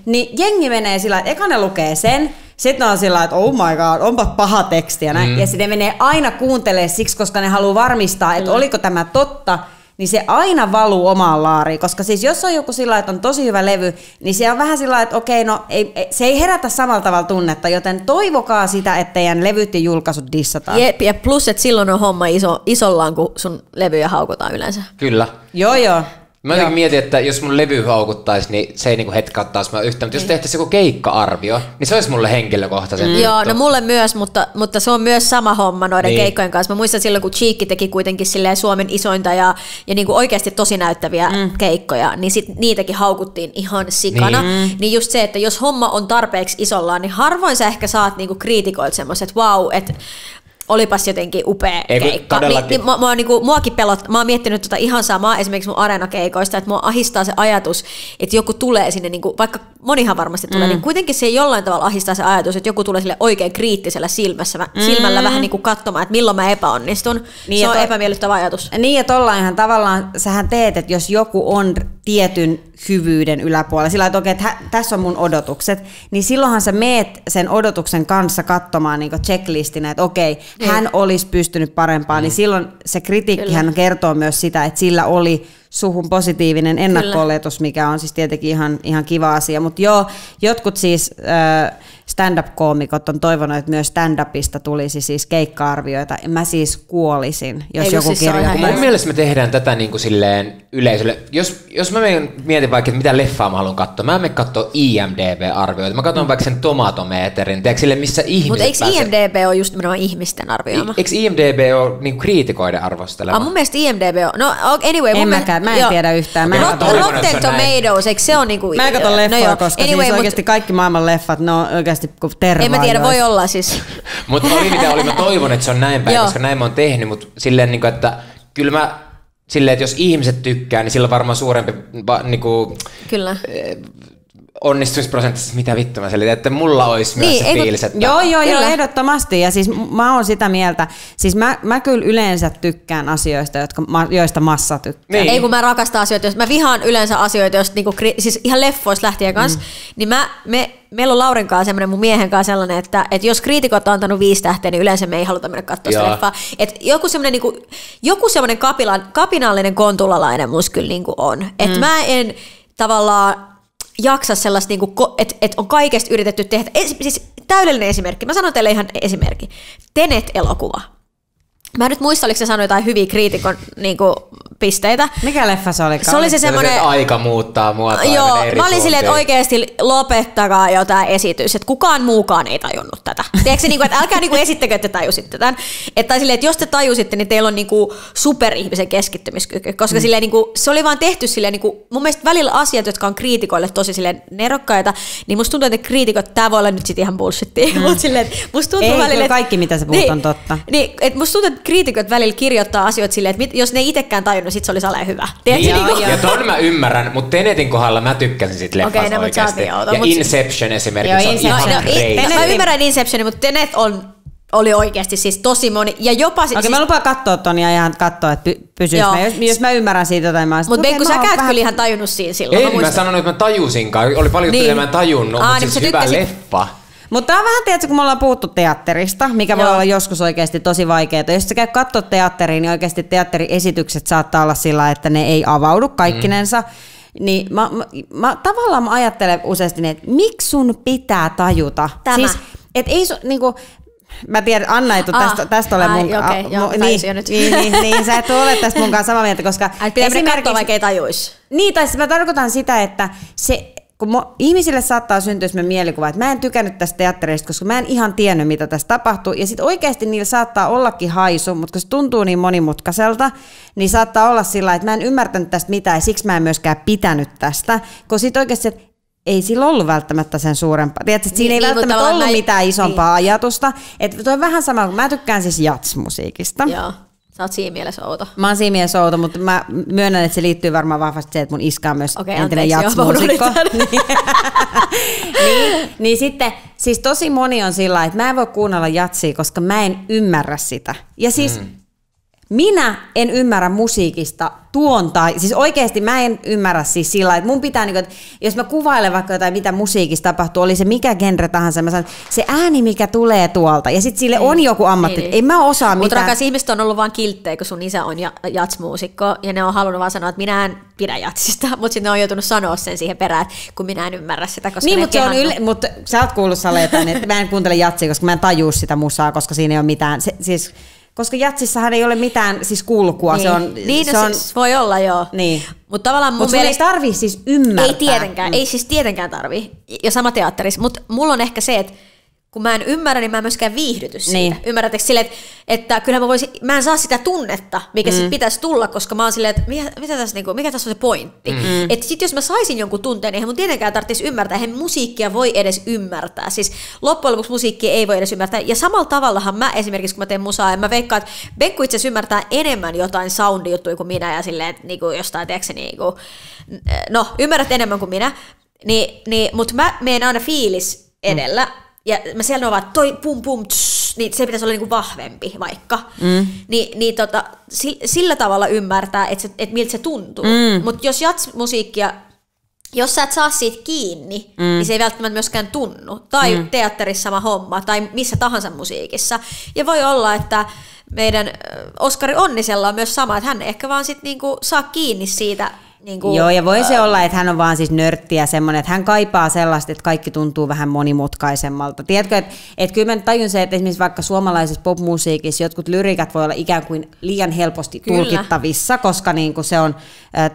niin jengi menee sillä, että eka ne lukee sen, sitten on sillä, että oh my god, onpa paha teksti, ja sitten ne menee aina kuuntelemaan siksi, koska ne haluaa varmistaa, että oliko tämä totta, niin se aina valuu omaan laariin, koska siis jos on joku sillä että on tosi hyvä levy, niin se on vähän sillä että okei, no se ei herätä samalla tavalla tunnetta, joten toivokaa sitä, että teidän levyt ja julkaisut dissataan. Jep, ja plus, että silloin on homma isollaan, kun sun levyjä haukutaan yleensä. Kyllä. Joo. Mä jotenkin mietin, että jos mun levy haukuttaisi, niin se ei niinku hetkauttaisi mä yhtään. Mutta jos tehtäisiin joku keikka-arvio, niin se olisi mulle henkilökohtaisen Joo, no mulle myös, mutta se on myös sama homma noiden keikkojen kanssa. Mä muistan silloin, kun Cheekki teki kuitenkin silleen Suomen isointa ja niinku oikeasti tosi näyttäviä keikkoja, niin sit niitäkin haukuttiin ihan sikana. Niin just se, että jos homma on tarpeeksi isollaan, niin harvoin sä ehkä saat niinku kriitikoilta semmoiset, että vau, että olipas jotenkin upea keikka. Muakin pelottaa. Mä oon miettinyt ihan samaa esimerkiksi mun areenakeikoista, että mua ahistaa se ajatus, että joku tulee sinne, vaikka monihan varmasti tulee, niin kuitenkin se jollain tavalla ahistaa se ajatus, että joku tulee sille oikein kriittisellä silmällä vähän niin kuin katsomaan, että milloin mä epäonnistun. Niin se on epämiellyttävä ajatus. Niin, ja tollainhan tavallaan sähän teet, että jos joku on tietyn hyvyyden yläpuolella, sillä että okei, että tässä on mun odotukset, niin silloinhan sä meet sen odotuksen kanssa katsomaan niin checklistinä, että okei, hän olisi pystynyt parempaan, niin silloin se kritiikkihän kertoo myös sitä, että sillä oli suhun positiivinen ennakko-oletus, mikä on siis tietenkin ihan kiva asia, mutta joo, jotkut siis stand-up-koomikot on toivonut, että myös stand-upista tulisi siis keikka-arvioita, ja mä siis kuolisin, jos joku kirjoittaa. Mun mielestä me tehdään tätä niin kuin silleen yleisölle. Jos mä mietin vaikka, että mitä leffaa mä haluan katsoa, mä en mene katsoa IMDb-arvioita, mä katson vaikka sen tomatometerin, tiedätkö sille, missä ihmiset mutta eikö IMDb ole just nimenomaan ihmisten arvioima? Eikö IMDb ole niin kriitikoiden arvostelema? Mun mielestä IMDb on, no anyway. Mä en tiedä yhtään. Rotten Tomatoes, eikö se on niinku... Mä en katso leffoa, koska siis oikeasti kaikki maailman leffat, ne on oikeasti kuin tervaa. En mä tiedä, voi olla siis. Mutta oli mitä oli, mä toivon, että se on näin päin, koska näin mä oon tehnyt, mutta silleen, että kyllä mä silleen, että jos ihmiset tykkää, niin sillä on varmaan suurempi kyllä. Onnistumisprosenttisesti, mitä vittu mä selitän, että mulla olisi myös se fiilis, että... Joo, ehdottomasti. Ja siis mä oon sitä mieltä, siis mä kyllä yleensä tykkään asioista, joista massa tykkää. Niin. Ei kun mä rakastan asioita, mä vihaan yleensä asioita, joista siis ihan leffoista lähtien kanssa, niin meillä on Laurin kanssa semmoinen, mun miehen kanssa sellainen, että jos kriitikot on antanut 5 tähteä, niin yleensä me ei haluta mennä katsoa sitä leffaa. Että joku semmoinen kapinallinen kontulalainen mus kyllä on. Että mä en tavallaan jaksa sellaista, että on kaikesta yritetty tehdä. Siis täydellinen esimerkki. Mä sanon teille ihan esimerkki. Tenet-elokuva. Mä en nyt muista, oliko se sanonut jotain hyviä kriitikon pisteitä. Mikä leffa se oli? Se oli se semmoinen... aika muuttaa muotoa. Joo, mä olin silleen, että oikeasti lopettakaa jotain esitys, että kukaan muukaan ei tajunnut tätä. Tiedätkö, että älkää esittäkö, että tajusitte tämän. Tai silleen, että jos te tajusitte, niin teillä on superihmisen keskittymiskyky. Koska silleen, se oli vaan tehty silleen, mun mielestä välillä asiat, jotka on kriitikoille tosi silleen nerokkaita, niin musta tuntuu, että kriitikot, tää voi olla nyt sit ihan bullshittia. Mutta silleen, musta tuntuu ei, välillä... kaikki mitä sä puhut on totta. Niin, että musta tuntuu, että kriitikot välillä kirjoittaa asioita silleen, että jos ne ei itsekään tajunnut, sit se oli saleen hyvä. Ja ton mä ymmärrän, mutta Tenetin kohdalla mä tykkäsin sit leffasta oikeasti. Ja Inception esimerkiksi on ihan crazy. Mä ymmärrän Inceptionin, mutta Tenet oli oikeasti siis tosi moni. Ja jopa Okei, mä lupaan katsoa ton ja ihan katsoa, että pysyis mä. Jos mä ymmärrän siitä jotain, mä mutta Veikko, sä käyt kyllä ihan tajunnut siinä silloin. En mä sanonut, että mä tajusinkaan. Oli paljon juttuja, mä en tajunnut, mutta siis hyvä leffa. Mutta tämä on vähän, tiedätkö, kun me ollaan puhuttu teatterista, mikä voi olla joskus oikeasti tosi vaikeaa. Jos sä käy katsoa teatteriin, niin oikeasti teatteriesitykset saattaa olla sillä, että ne ei avaudu kaikkinensa. Niin mä tavallaan ajattelen useasti, että miksi sun pitää tajuta? Tämä. Siis, et ei niinku... Mä tiedän, Anna ei tästä ole mun... Niin, sä et ole tästä mun kanssa samaa mieltä, koska... Pitää katsoa, vaikka ei tajuisi. Niin, tai mä tarkoitan sitä, että se... Kun ihmisille saattaa syntyä sellainen mielikuva, että mä en tykännyt tästä teatterista, koska mä en ihan tiennyt, mitä tässä tapahtuu. Ja sitten oikeasti niillä saattaa ollakin haisu, mutta kun se tuntuu niin monimutkaiselta, niin saattaa olla sillä, että mä en ymmärtänyt tästä mitään ja siksi mä en myöskään pitänyt tästä. Kun sitten oikeasti, että ei sillä ollut välttämättä sen suurempaa. Tiedätkö, että siinä ei välttämättä ollut mitään isompaa ajatusta. Että toi on vähän sama, kun mä tykkään siis jazz-musiikista. Joo. Sä oot siinä mielessä outo. Mä oon siinä mielessä outo, mutta mä myönnän, että se liittyy varmaan vahvasti siihen, että mun iska on myös entinen jazz-muusikko. niin sitten, siis tosi moni on sillä, että mä en voi kuunnella jatsia, koska mä en ymmärrä sitä. Ja siis minä en ymmärrä musiikista siis oikeasti mä en ymmärrä siis sillä, että mun pitää, niin kuin, että jos mä kuvailen vaikka jotain, mitä musiikissa tapahtuu, oli se mikä genre tahansa, mä sanon, se ääni, mikä tulee tuolta, ja sitten sille on joku ammatti, ei mä osaa mitään. Mutta rakas, ihmiset on ollut vaan kilttejä, kun sun isä on jatsmuusikko, ja ne on halunnut vaan sanoa, että minä en pidä jatsista, mutta sitten ne on joutunut sanoa sen siihen perään, kun minä en ymmärrä sitä, koska niin, mutta sä oot kuullut Saleetaan, että mä en kuuntele jatsia, koska mä en tajuu sitä musaa, koska siinä ei ole mitään, koska jatsissahan ei ole mitään siis kulkua. Niin. Se voi olla, joo. Niin. Mutta tavallaan mun mielestä ei tarvii siis ymmärtää. Ei tietenkään, ei siis tietenkään tarvii. Ja sama teatterissa. Mutta mulla on ehkä se, että kun mä en ymmärrä, niin mä en myöskään viihdyty siitä. Niin. Ymmärrättekö silleen, että kyllähän mä en saa sitä tunnetta, mikä sit pitäisi tulla, koska mä oon silleen, että mikä tässä on se pointti. Että sit jos mä saisin jonkun tunteen, niin eihän mun tietenkään tarvitsisi ymmärtää, eihän musiikkia voi edes ymmärtää. Siis loppujen lopuksi musiikkia ei voi edes ymmärtää. Ja samalla tavallahan mä esimerkiksi, kun mä teen musaa, ja mä veikkaan, että Benkku itse asiassa ymmärtää enemmän jotain soundijuttuja kuin minä, ja silleen, että niinku jostain, tiedätkö niinku, no ymmärrät enemmän kuin minä, mutta mä menen aina fiilis edellä, ja mä siellä ovat toi pum pum tss, niin se pitäisi olla niinku vahvempi vaikka. Sillä tavalla ymmärtää, että miltä se tuntuu. Mutta jos jatsmusiikkia, jos sä et saa siitä kiinni, niin se ei välttämättä myöskään tunnu. Tai teatterissa sama homma, tai missä tahansa musiikissa. Ja voi olla, että meidän Oskari Onnisella on myös sama, että hän ehkä vaan sit niinku saa kiinni siitä. Joo, ja voi se olla, että hän on vaan siis nörtti ja semmoinen, että hän kaipaa sellaista, että kaikki tuntuu vähän monimutkaisemmalta. Tiedätkö, että kyllä mä tajun se, että esimerkiksi vaikka suomalaisessa popmusiikissa jotkut lyriikat voi olla ikään kuin liian helposti tulkittavissa, koska niinku se on,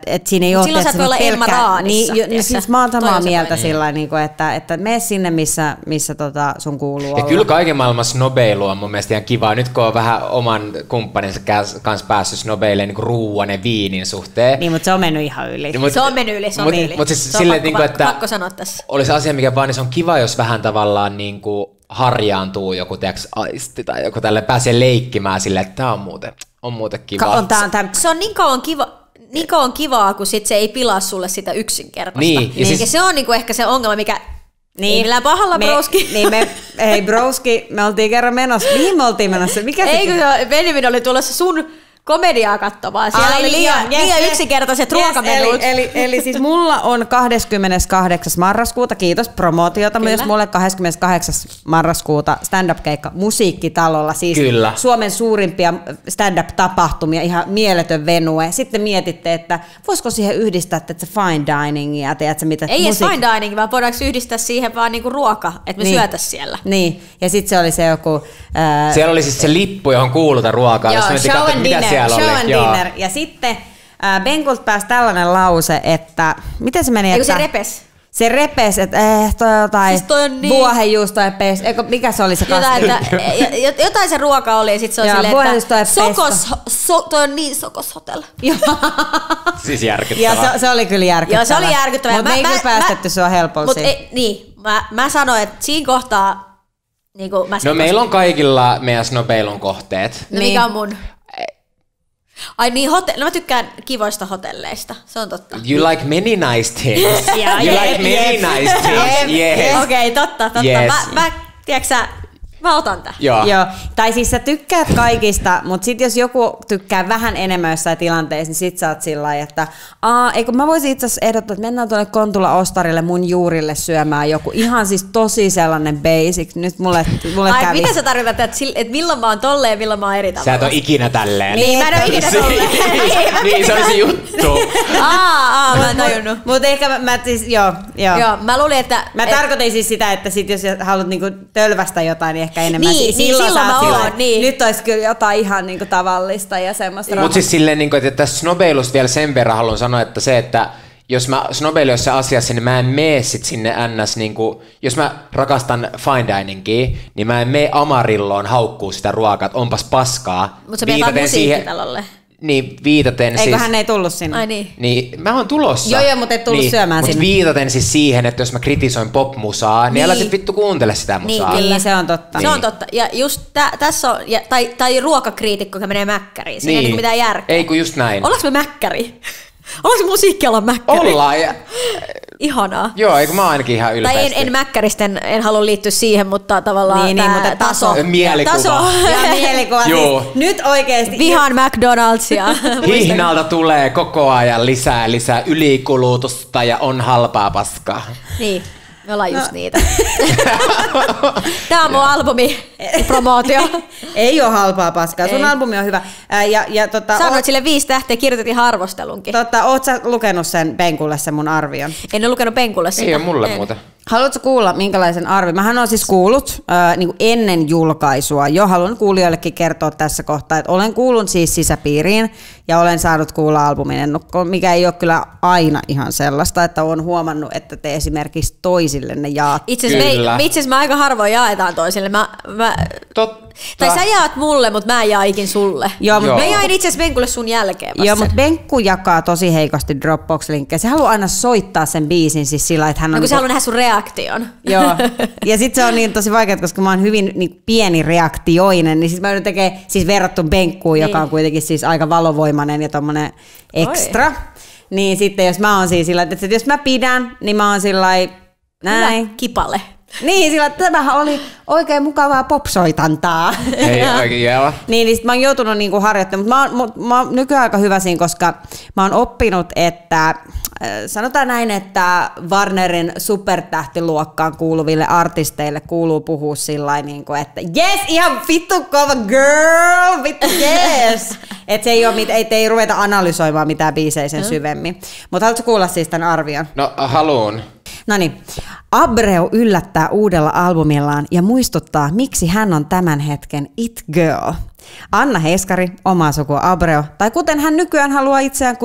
että siinä ei ole... Silloin sä et voi olla Emma Raanissa. Niin, siis mä oon samaa mieltä sillä niinku, että mene sinne, missä sun kuuluu olla. Ja kyllä kaiken maailman snobeilu on mun mielestä ihan kivaa. Nyt kun on vähän oman kumppaninsa kanssa päässyt snobeilemaan niin ruuan ja viinin suhteen. Niin, mutta se on mennyt ihan yli. Se on mennyt yli, Mutta siis silleen, että pakko sanoa tässä. Olisi asia, mikä vaan, niin se on kiva, jos vähän tavallaan niin kuin harjaantuu joku aisti tai joku tälle pääsee leikkimään silleen, että tämä on muuten kiva. Se on niin kauan kivaa, kun sit se ei pilaa sulle sitä yksinkertaista. Niin. Ja se on niinku ehkä se ongelma, mikä... Niin. Millään pahalla, broski. Hei broski, me oltiin kerran menossa. Mihin me oltiin menossa? Benjamin oli tulossa sun komediaa katsomaan. Siellä oli liian yksinkertaiset ruokamenut. Eli siis mulla on 28. marraskuuta, kiitos promootiota myös mulle 28. marraskuuta stand-up-keikka Musiikkitalolla, siis Kyllä. Suomen suurimpia stand-up-tapahtumia, ihan mieletön venue. Sitten mietitte, että voisiko siihen yhdistää että se fine dining ja tiedätkö mitä... Ei edes fine dining, vaan voidaanko yhdistää siihen vaan niinku ruoka, että me syötäisiin siellä. Niin, ja sitten se oli se joku... Siellä oli siis se lippu, johon kuulutaan ruokaa. Joo, show and dinner. Ja sitten Benkult pääsi tällainen lause, että miten se meni? Eikö se repes? Se repes, että toi jotain siis niin... vuohenjuusto ja pesto. Eikö, mikä se oli se kastike? Jotain se ruoka oli ja sitten se on silleen, että toi on niin sokoshotel. Siis järkyttävää. Ja se oli kyllä järkyttävää. Joo, se oli järkyttävää. Mutta me ei kyllä päästetty sua helposti. Niin, mä sanoin, että siinä kohtaa... Niin no meillä on kaikilla meidän snobeilun kohteet. No mikä on mun? Ai niin, no mä tykkään kivoista hotelleista, se on totta. You like many nice things. You like many nice things. Yes. Okei, totta. Yes. Tiedätkö sä, mä otan tämän. Joo. Tai siis sä tykkäät kaikista, mutta sit jos joku tykkää vähän enemmän jossain tilanteessa, niin sit sä oot sillä lailla, että eikö mä voisin itse asiassa ehdottaa, että mennään tuonne Kontula Ostarille mun juurille syömään joku ihan siis tosi sellainen basic. Nyt mulle kävi. Mitä sä tarkoitat, että milloin mä oon tolleen ja milloin mä oon eri tavalla? Sä et ole ikinä tälleen. Niin, mä en ole ikinä tolleen. Niin, se oli se juttu. Mä en tajunnut. Mutta ehkä mä siis, joo. Joo, mä luulin, että... Mä tarkoitin siis sitä, että sit jos haluat niinku tölvästä jotain, niin ehkä enemmän. Niin, silloin mä oon. Niin. Nyt olisi kyllä jotain ihan niinku tavallista ja semmoista. Mutta siis silleen, niinku, että tässä snobeilusta vielä sen verran haluan sanoa, että se, että jos mä snobeilen jossain asiassa, niin mä en mene sit sinne ns. Niinku, jos mä rakastan fine diningia, niin mä en mene Amarilloon haukkuu sitä ruokaa, että onpas paskaa. Mutta sä menet vaan Musiikkitalolle. Niin, viitaten Eikö siis... hän ei tullut sinne? Ai niin. Niin, mä oon tulossa. Joo, mutta et tullut syömään sinne. Mutta viitaten siis siihen, että jos mä kritisoin popmusaa, niin älä sit vittu kuuntele sitä musaa. Niin, se on totta. Se on totta. Ja just tässä on, tai ruokakriitikko, joka menee mäkkäriin. Siinä ei niinku mitään järkeä. Ei kun just näin. Ollaanko me mäkkäri? Ollaanko musiikkialan mäkkäri? Ollaan. Ja... Ihanaa. Joo, eikö mä oon ainakin ihan ylpeästi. Tai en mäkkäristen, en halua liittyä siihen, mutta tavallaan niin, mutta taso. Mielikuva. Taso. Ja mielikuva. Joo. Siis, nyt oikeesti. Vihaan McDonald'sia. Hihnalta tulee koko ajan lisää ylikulutusta ja on halpaa paskaa. Niin. Me ollaan just niitä. Tää on mun albumi promootio. Ei ole halpaa paskaa. Sun albumi on hyvä. Sanoit sille 5 tähteä, kirjoitettiin arvostelunkin. Oot sä lukenut sen penkulle sen mun arvion? En ole lukenut penkulle sitä. Ei ole mulle muuta. Haluatko kuulla, minkälaisen arvion? Mähän olen siis kuullut niin kuin ennen julkaisua jo. Haluan kuulijoillekin kertoa tässä kohtaa, että olen kuullut siis sisäpiiriin ja olen saanut kuulla albumin ennakkoon, mikä ei ole kyllä aina ihan sellaista, että olen huomannut, että te esimerkiksi toisillenne jaatte. Itse asiassa me aika harvoin jaetaan toisille. Tai sä jaat mulle, mutta mä en jaa ikin sulle. Joo. Mä jain itse asiassa Benkulle sun jälkeen vasta. Joo, mutta Benkku jakaa tosi heikosti Dropbox-linkkejä. Se haluaa aina soittaa sen biisin siis sillä, että hän on... kun se haluaa nähdä sun reaktion. Joo. Ja sit se on niin tosi vaikeaa, koska mä oon hyvin niin pieni reaktioinen, niin sit mä joudun tekemään siis verrattu Benkkuun, joka on kuitenkin siis aika valovoimainen ja tommonen ekstra. Niin sitten jos mä oon siis sillä, että jos mä pidän, niin mä oon sillä näin. Hyvä kipale. Niin, sillä tämähän oli oikein mukavaa popsoitantaa. Ei oikein jäävä. Niin sit mä oon joutunut niinku harjoittamaan, mutta mä oon nykyään aika hyvä siinä, koska mä oon oppinut, että sanotaan näin, että Warnerin supertähtiluokkaan kuuluville artisteille kuuluu puhua sillain niinku, että yes, ihan vittu kova girl, vittu yes. Että se ei ruveta analysoimaan mitään biisejä sen syvemmin. Mutta haluatko kuulla siis tämän arvion? No, haluun. Noniin. Abreu yllättää uudella albumillaan ja muistuttaa, miksi hän on tämän hetken it girl. Anna Heiskari, omaa sukua Abreu, tai kuten hän nykyään haluaa itseään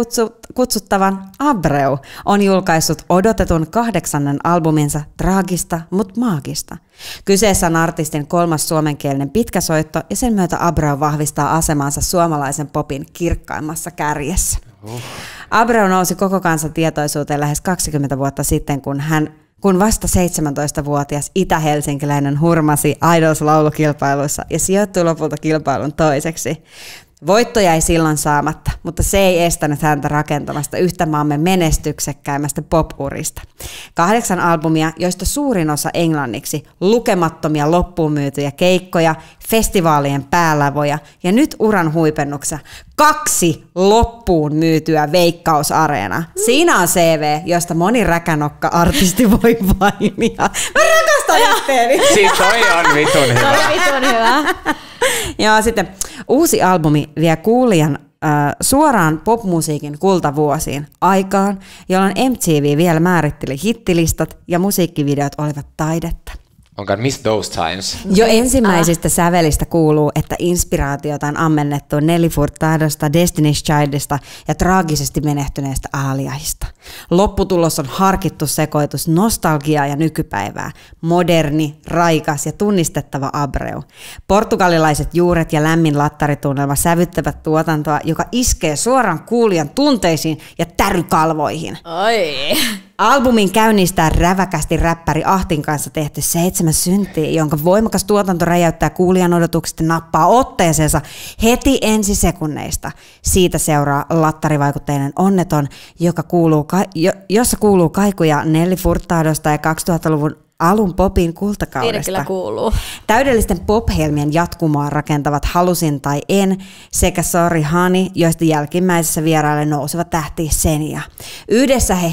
kutsuttavan Abreu, on julkaissut odotetun 8. albuminsa Traagista, mut maagista. Kyseessä on artistin 3. suomenkielinen pitkäsoitto ja sen myötä Abreu vahvistaa asemansa suomalaisen popin kirkkaimmassa kärjessä. Abreu nousi koko kansan tietoisuuteen lähes 20 vuotta sitten, kun vasta 17-vuotias itä-helsinkiläinen hurmasi Idols-laulukilpailuissa ja sijoittui lopulta kilpailun toiseksi. Voitto jäi silloin saamatta, mutta se ei estänyt häntä rakentamasta yhtä maamme menestyksekkäimmästä pop-urista. 8 albumia, joista suurin osa englanniksi, lukemattomia loppuun myytyjä keikkoja, festivaalien päälavoja ja nyt uran huipennuksessa 2 loppuun myytyä Veikkausareenaa. Siinä on CV, josta moni räkänokka-artisti voi vainia. Mä rakastan itteeni. Siis toi on vitun hyvä. Toi vitun hyvä. Ja sitten uusi albumi vie kuulijan suoraan popmusiikin kultavuosiin aikaan, jolloin MTV vielä määritteli hittilistat ja musiikkivideot olivat taidetta. Onkaan miss those times. Jo ensimmäisistä sävelistä kuuluu, että inspiraatiota on ammennettu Nelly Furtadosta, Destiny's Childista ja traagisesti menehtyneestä Aaliaista. Lopputulos on harkittu sekoitus nostalgiaa ja nykypäivää. Moderni, raikas ja tunnistettava Abreu. Portugalilaiset juuret ja lämmin lattaritunnelma sävyttävät tuotantoa, joka iskee suoraan kuulijan tunteisiin ja tärykalvoihin. Oi. Albumin käynnistää räväkästi räppäri Ahtin kanssa tehty 7 syntiä, jonka voimakas tuotanto räjäyttää kuulijan odotukset ja nappaa otteeseensa heti ensisekunneista. Siitä seuraa lattarivaikutteinen Onneton, jossa kuuluu kaikuja Nelly Furtadosta ja 2000-luvun alun popin kultakaudesta. Kyllä kuuluu. Täydellisten pop-helmien jatkumaa rakentavat Halusin tai en sekä Sorry Honey, joista jälkimmäisessä vieraille nouseva tähti Senia. Yhdessä he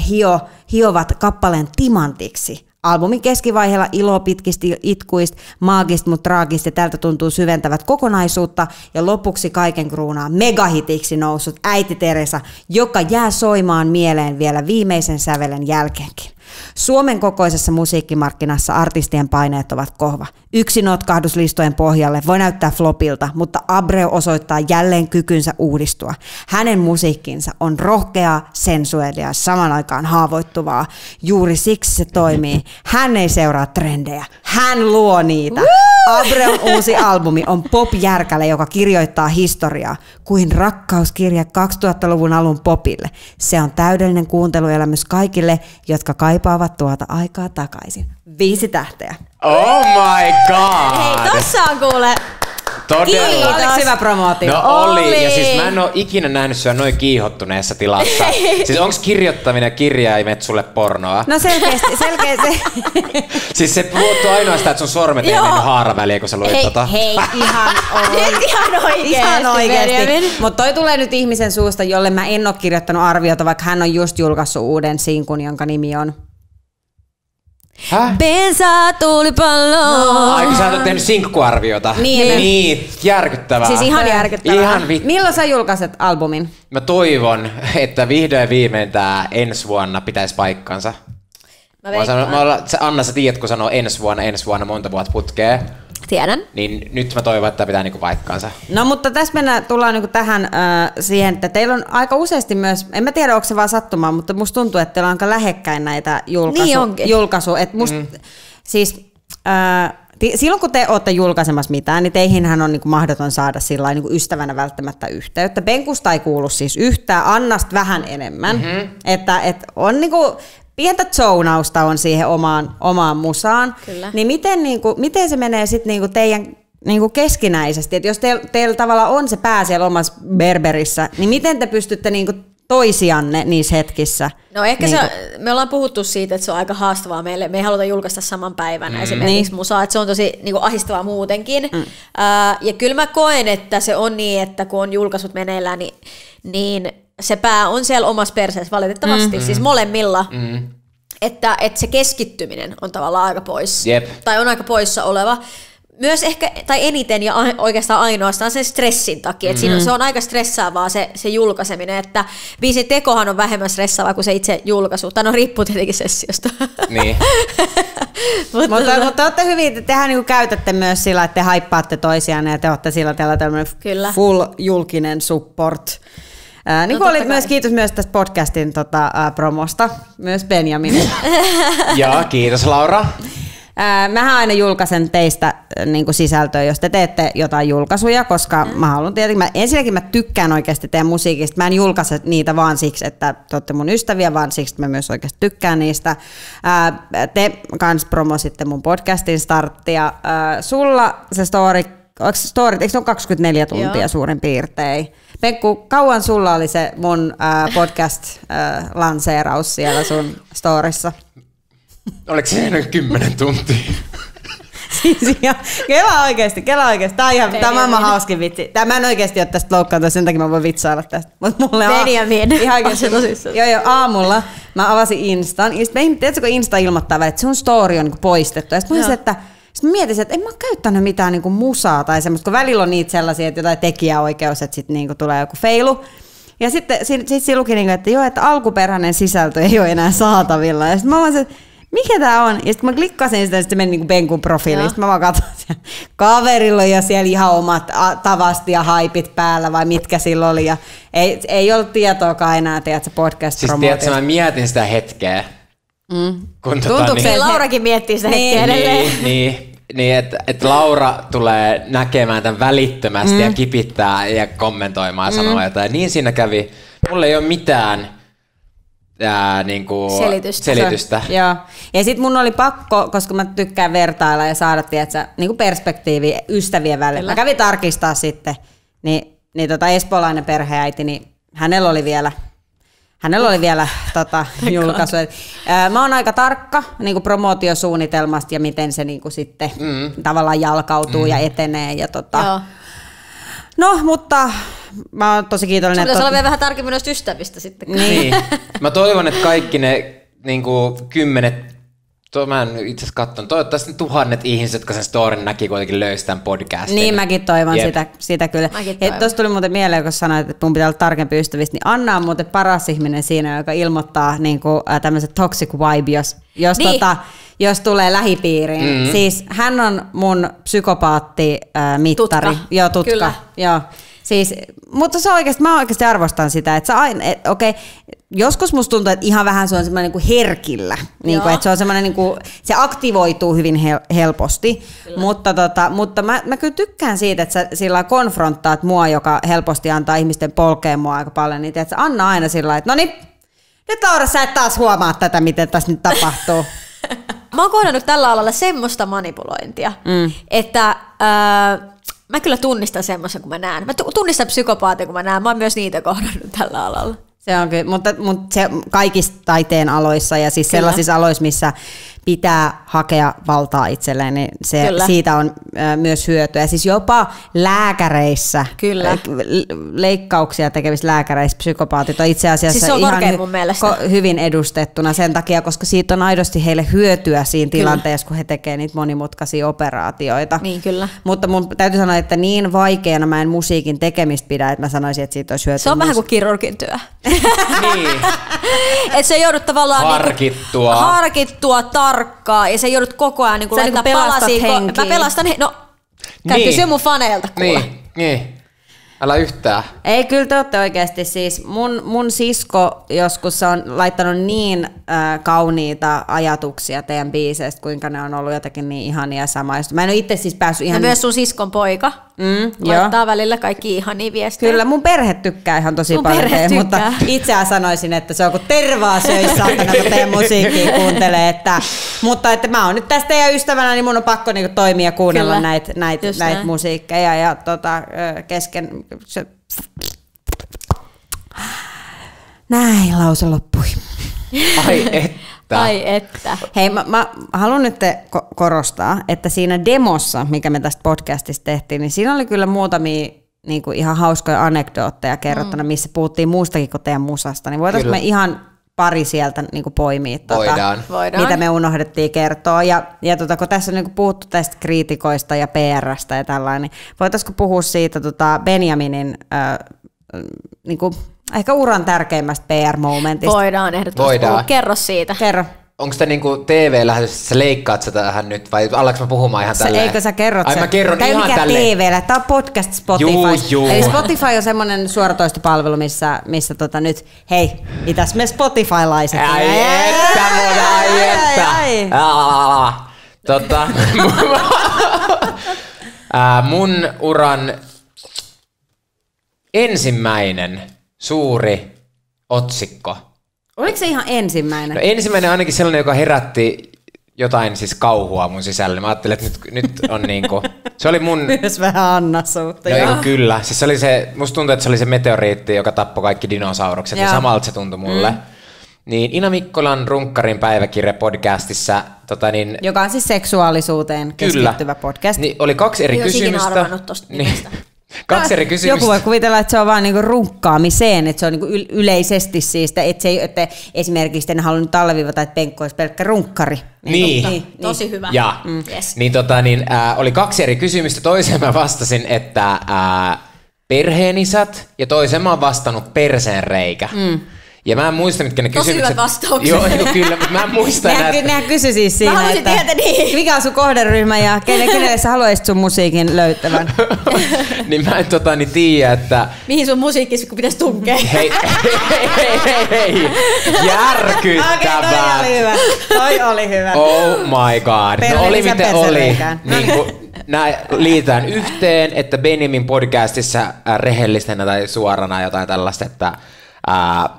hiovat kappaleen timantiksi. Albumin keskivaiheella ilo pitkisti itkuista, maagista, mutta traagista ja tältä tuntuu syventävät kokonaisuutta ja lopuksi kaiken kruunaa megahitiksi noussut Äiti Teresa, joka jää soimaan mieleen vielä viimeisen sävelen jälkeenkin. Suomen kokoisessa musiikkimarkkinassa artistien paineet ovat kova. Yksi notkahdus listojen pohjalle voi näyttää flopilta, mutta Abreu osoittaa jälleen kykynsä uudistua. Hänen musiikkinsa on rohkeaa, sensuaalia ja saman aikaan haavoittuvaa. Juuri siksi se toimii. Hän ei seuraa trendejä, hän luo niitä. Abreun uusi albumi on pop-järkäle, joka kirjoittaa historiaa kuin rakkauskirja 2000-luvun alun popille. Se on täydellinen kuunteluelämys kaikille, jotka kaipaavat tuota aikaa takaisin. 5 tähteä. Oh my god! Hei, tossa on kuule. Todella. Oliko hyvä promootio? No oli. Ja siis mä en oo ikinä nähnyt sua noin kiihottuneessa tilassa. Siis onks kirjoittaminen kirjaimet sulle pornoa? No selkeästi. Siis se puuttuu ainoastaan, että sun sormet ei mennyt haaraväliin, kun sä luit tota. Hei, ihan oikeesti. Mutta toi tulee nyt ihmisen suusta, jolle mä en oo kirjoittanut arviota, vaikka hän on just julkaissut uuden sinkun, jonka nimi on... Häh? Bensa tulipallo. Ai kun sä oot tehnyt sinkkuarviota. Niin, järkyttävää. Siis ihan järkyttävää. Ihan Milloin sä julkaiset albumin? Mä toivon, että vihdoin viimein tää ensi vuonna pitäisi paikkansa. Anna, sä tiedät, kun sanoo ensi vuonna monta vuotta putkea. Tiedän. Niin nyt mä toivon, että pitää niinku paikkansa. No mutta tässä tullaan niinku tähän siihen, että teillä on aika useasti myös, en mä tiedä onko se vaan sattumaa, mutta musta tuntuu, että teillä on aika lähekkäin näitä julkaisu. Että musta, siis silloin kun te olette julkaisemassa mitään, niin teihinhän on niinku mahdoton saada sillä niinku ystävänä välttämättä yhteyttä. Benkusta ei kuulu siis yhtään, Annasta vähän enemmän. Että on niinku... Pientä zonausta on siihen omaan musaan. Kyllä. Niin miten se menee sitten teidän keskinäisesti? Et jos teillä tavallaan on se pää siellä omassa berberissä, niin miten te pystytte toisianne niissä hetkissä? No ehkä me ollaan puhuttu siitä, että se on aika haastavaa meille. Me ei haluta julkaista saman päivänä esimerkiksi musaa, että se on tosi ahdistavaa muutenkin. Ja kyllä mä koen, että se on niin, että kun on julkaisut meneillään, niin se pää on siellä omassa perseessä valitettavasti, siis molemmilla. Että se keskittyminen on tavallaan aika pois. Jep. Tai on aika poissa oleva. Myös ehkä, tai eniten ja oikeastaan ainoastaan sen stressin takia. Että se on aika stressaavaa se julkaiseminen, että biisin tekohan on vähemmän stressaavaa kuin se itse julkaisu. Tai no riippuu tietenkin sessiosta. Niin. Mutta olette hyvin, tehän käytätte myös sillä, että te haippaatte toisiaan ja te olette sillä tämmöinen full julkinen support. Niin kuin olit myös, kiitos myös tästä podcastin promosta, myös Benjamin. Joo, kiitos Laura. Mähän aina julkaisen teistä sisältöä, jos te teette jotain julkaisuja, koska mä haluan tietenkin, ensinnäkin mä tykkään oikeasti teidän musiikista, mä en julkaise niitä vaan siksi, että te olette mun ystäviä, vaan siksi, että mä myös oikeasti tykkään niistä. Te kans promositte mun podcastin starttia. Sulla se storit, eikö se ole 24 tuntia suurin piirtein? Pekku, kauan sulla oli se mun podcast-lanseeraus siellä sun storissa? Oliko se noin 10 tuntia? Siis kela oikeesti. Tämä on maailman hauskin vitsi. Mä en oikeesti ole tästä loukkaantua, sen takia mä voin vitsailla tästä. Benjamin. Ihan oikeesti tosissaan. Joo, aamulla mä avasin Instan. Tiedätkö, kun Insta ilmoittaa välillä, että sun story on poistettu. Ja sitten mä mietin, että en mä ole käyttänyt mitään musaa tai semmoista, kun välillä on niitä sellaisia, että jotain tekijäoikeus, että sitten tulee joku feilu. Ja sitten siinä luki, että joo, että alkuperäinen sisältö ei ole enää saatavilla. Ja sitten mä vaan että mikä tää on? Ja sitten mä klikkasin sitä, ja sitten meni Benkun profiiliin. Sitten mä vaan katsoin, että kaverilla ja siellä ihan omat tavasti ja haipit päällä, vai mitkä sillä oli. Ja ei ollut tietoakaan enää, tiedätkö, podcast-promootiosta. Siis tiedätkö, mä mietin sitä hetkeä. Tuntuuko se, Laurakin miettii sitä hetkeä edelleen? Niin, että Laura tulee näkemään tämän välittömästi ja kipittää ja kommentoimaan ja sanoo jotain. Niin siinä kävi. Mulla ei ole mitään selitystä. Joo. Ja sit mun oli pakko, koska mä tykkään vertailla ja saada perspektiiviä ystävien välillä. Mä kävin tarkistaa sitten, niin espoolainen perheäiti, niin hänellä oli vielä julkaisu. Mä oon aika tarkka promootiosuunnitelmasta ja miten se sitten tavallaan jalkautuu ja etenee. Ja no, mutta mä oon tosi kiitollinen. Pitäisi olla vielä vähän tarkemmin noista ystävistä sitten. Niin. Mä toivon, että kaikki ne 10, mä en itse asiassa katsonut, toivottavasti 1000 ihmiset, jotka sen storin näki, kuitenkin löysi tämän podcastin. Niin, mäkin toivon sitä kyllä. Tuossa tuli muuten mieleen, kun sanoit, että mun pitää olla tarkempi ystävistä, niin Anna on muuten paras ihminen siinä, joka ilmoittaa tämmöiset toxic vibe, jos tulee lähipiiriin. Siis hän on mun psykopaatti-mittari. Tutka. Kyllä. Joo. Siis, mutta mä oikeasti arvostan sitä, että joskus musta tuntuu, että ihan vähän se on semmoinen herkillä, että se on semmoinen, se aktivoituu hyvin helposti, mutta mä kyllä tykkään siitä, että sä sillä konfronttaat mua, joka helposti antaa ihmisten polkea mua aika paljon, niin että anna aina sillä että no niin, nyt Laura, sä et taas huomaa tätä, miten tässä nyt tapahtuu. Mä oon kohdannut tällä alalla semmoista manipulointia, että mä kyllä tunnistan semmoisen, kun mä näen. Mä tunnistan psykopaatin, kun mä näen. Mä oon myös niitä kohdannut tällä alalla. Se on kyllä, mutta se kaikissa taiteen aloissa ja siis sellaisissa aloissa, missä pitää hakea valtaa itselleen, niin siitä on myös hyötyä. Siis jopa lääkäreissä, leikkauksia tekevissä lääkäreissä psykopaatit on itse asiassa siis se on ihan hyvin edustettuna sen takia, koska siitä on aidosti heille hyötyä siinä tilanteessa, kun he tekevät niitä monimutkaisia operaatioita. Niin, kyllä. Mutta mun täytyy sanoa, että niin vaikeana mä en musiikin tekemistä pidä, että mä sanoisin, että siitä olisi hyötyä. Se on vähän kuin kirurgin työ. Niin. Että se joudut tavallaan harkittua tarkkaa ja se joudut koko ajan niin laittaa palasia. Mä pelastan käyttäisi jo mun faneilta kuule. Niin. Älä yhtään. Ei, kyllä te olette oikeasti siis. Mun sisko joskus on laittanut niin kauniita ajatuksia teidän biiseistä, kuinka ne on ollut jotenkin niin ihania samaista. Mä en ole itse siis päässyt ihan... Ja myös sun siskon poika laittaa välillä kaikki ihania viestejä. Kyllä, mun perhe tykkää ihan tosi paljon, mutta itseään sanoisin, että se on kuin tervaa söisi saatana, kun teidän musiikkia kuuntelee. Mutta että mä oon nyt tästä teidän ystävänä, niin mun on pakko niinku toimia ja kuunnella näitä musiikkeja ja kesken... Näin lause loppui. Ai että. Hei, mä haluan nyt korostaa, että siinä demossa, mikä me tästä podcastista tehtiin, niin siinä oli kyllä muutamia niin kuin ihan hauskoja anekdootteja kerrottuna, missä puhuttiin muustakin kuin teidän musasta. Niin voitaisiin me ihan pari sieltä niin kuin poimia, Voidaan. mitä me unohdettiin kertoa. Ja kun tässä on niin kuin puhuttu tästä kriitikoista ja PR:stä ja tällainen, niin voitaisiinko puhua siitä Benjaminin niin kuin ehkä uran tärkeimmästä PR-momentista? Voidaan ehdottomasti puhua. Kerro siitä. Kerro. Onko tämä niinku TV-lähetys, sä leikkaat sä tähän nyt, vai allaanko mä puhumaan ihan tälleen? Eikö sä kerrot sen? Mä kerron tai ihan mikä tälleen. TV-lä? Tää on podcast Spotify. Juu. Eli Spotify on semmonen suoratoistopalvelu, missä nyt, hei, mitäs me Spotify-laiset? Ai että. Mun uran ensimmäinen suuri otsikko. Oliko se ihan ensimmäinen? No ensimmäinen ainakin sellainen, joka herätti jotain siis kauhua mun sisällä. Mä ajattelin, että nyt on niinku... Se oli mun... Myös vähän Anna-suutta. No kyllä. Siis se oli musta tuntui, että se oli se meteoriitti, joka tappoi kaikki dinosaurukset. Ja samalta se tuntui mulle. Niin Ina Mikkolan Runkkarin päiväkirja podcastissa... joka on siis seksuaalisuuteen keskittyvä podcast. Niin oli 2 eri kysymystä. Ei olisi ikinä arvannut tosta nimestä. 2 eri kysymystä. Joku voi kuvitella, että se on vaan niinku runkkaamiseen, että se on niinku yleisesti siis, että esimerkiksi en halunnut alleviivata, että Penkko olisi pelkkä runkkari. Niin. Tosi hyvä. Ja, yes. Oli 2 eri kysymystä. Toiseen mä vastasin, että perheenisät, ja toiseen mä oon vastannut perseenreikä. Ja mä en muista, mitkä ne kysymykset... Tosi hyvät vastaukset. Joo, kyllä, mutta mä en muista enää... Nehän kysyi siis siinä, että mikä on sun kohderyhmä ja kenelle sä haluaisit sun musiikin löytävän? Niin mä en tiedä, että... Mihin sun musiikkisi, kun pitäisi tunkea? Hei. Järkyttävää. Okei, toi oli hyvä. Oh my god. No oli miten oli. Nämä liitetään yhteen, että Benjamin podcastissa rehellistenä tai suorana jotain tällaista, että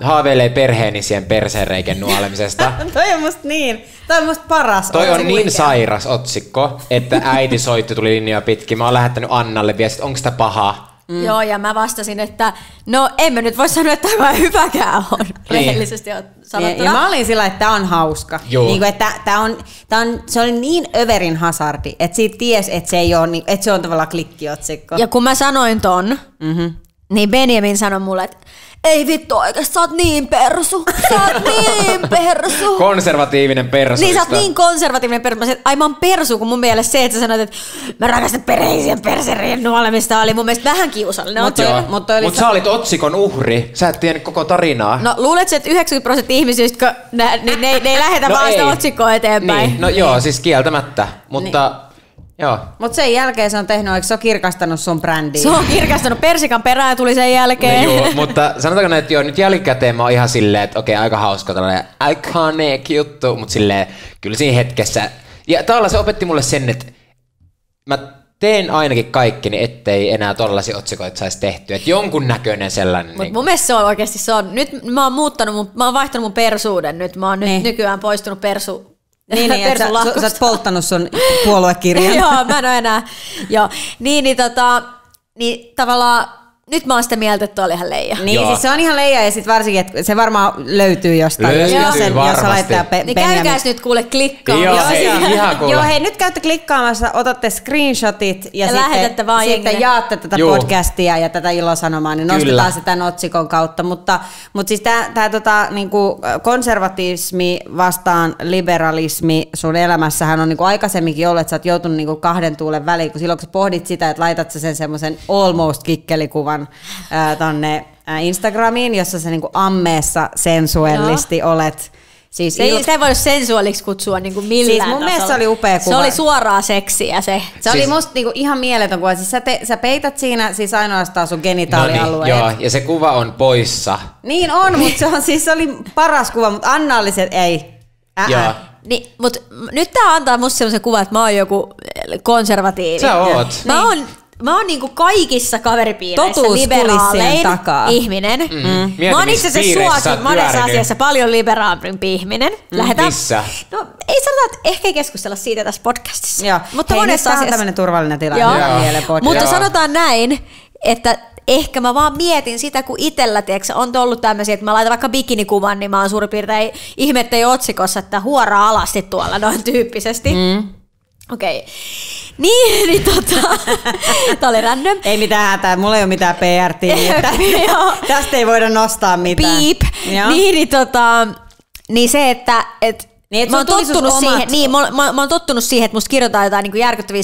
haaveilee perheenisien perseenreiken nuolemisesta. Toi on musta niin. Toi on musta paras. Toi on niin sairas otsikko, että äiti soitti, tuli linjaa pitkin. Mä oon lähettänyt Annalle viestit, onko sitä paha? Joo, ja mä vastasin, että no emme nyt voi sanoa, että tämä hyvääkään on, rehellisesti sanottuna. Ja mä olin sillä, että tää on hauska. Niin, että se oli niin överin hazardi, että siitä ties, että se ei ole, että se on tavallaan klikkiotsikko. Ja kun mä sanoin ton, niin Benjamin sanoi mulle, että ei vittu oikeesti, sä oot niin persu. Konservatiivinen persu. Niin, sä oot niin konservatiivinen persu. Mä sanoin, ai mä oon persu, kun mun mielestä se, että sä sanoit, että mä rakastan perheisien perserien nuolemista, oli mun mielestä vähän kiusallinen. Mutta sä olit otsikon uhri. Sä et tiennyt koko tarinaa. No luuletko, että 90% ihmisistä, ne ei lähetä vaan sitä otsikkoa eteenpäin? Niin. No joo, siis kieltämättä. Mutta... Joo. Mutta sen jälkeen se on tehnyt, eikö se ole kirkastanut sun brändiä? Se on kirkastanut, persikan perään tuli sen jälkeen. No, joo, mutta sanotaanko näin, että joo, nyt jälkikäteen mä oon ihan silleen, että okei, aika hauska tällainen iconic juttu, mutta silleen kyllä siinä hetkessä. Ja tavallaan se opetti mulle sen, että mä teen ainakin kaikkeni, ettei enää tollaisia otsikoita saisi tehtyä. Että jonkun näköinen sellainen. Mutta mun mielestä se on oikeasti, nyt mä oon vaihtanut mun persuuden nyt. Mä oon nyt nykyään poistunut että sä oot polttanut sun puoluekirjan. Joo, mä en ole enää. Joo. Niin tavallaan nyt mä oon sitä mieltä, että toi oli ihan leija. Niin, siis se on ihan leija ja sit varsinkin, että se varmaan löytyy jostain. Jos laittaa niin käykääs nyt kuule klikkaan. Joo, hei, nyt käytte klikkaamassa, otatte screenshotit ja sitten jaatte tätä podcastia ja tätä ilosanomaa, niin nostetaan se tämän otsikon kautta. Mutta siis tää niinku konservatismi vastaan liberalismi sun elämässähän on niinku aikaisemminkin ollut, että sä oot joutunut niinku kahden tuulen väliin, kun silloin kun sä pohdit sitä, että laitat sä sen semmoisen almost kikkelikuvan tonne Instagramiin, jossa sä niinku ammeessa sensuellisti olet. Siis sitä ei voida sensuaaliksi kutsua niinku millään siis mun tasolla. mielestä se oli upea kuva. Se oli suoraa seksiä se. Se oli musta niinku ihan mieletön kuva. Siis sä peität siinä siis ainoastaan sun genitaalialueet. Joo, ja se kuva on poissa. Niin on, mutta se oli paras kuva, mutta Anna oli se, ei. Niin, mutta nyt tää antaa musta semmoisen kuvan, että mä oon joku konservatiivi. Sä oot. Mä oon niinku kaikissa kaveripiireissä liberaalein ihminen. Mä oon itse asiassa monessa asiassa paljon liberaalimpi ihminen. Missä? No ei sanota, että ehkä ei keskustella siitä tässä podcastissa. Joo. Mutta hei, monessa nyt asiassa. On tämmönen turvallinen tilanne. Mutta sanotaan näin, että ehkä mä vaan mietin sitä, kun itsellä on ollut tämmöisiä, että mä laitan vaikka bikinikuvan, niin mä oon suurin piirtein ihmettä otsikossa, että huoraa alasti tuolla noin tyyppisesti. Okei. Niin tää oli random. Ei mitään hätää, mulla ei ole mitään PR-tiimiä. Tästä ei voida nostaa mitään. Piip. Niin se, että niin, mä oon tottunut siihen, mä oon tottunut siihen, että musta kirjoitetaan jotain niin järkyttäviä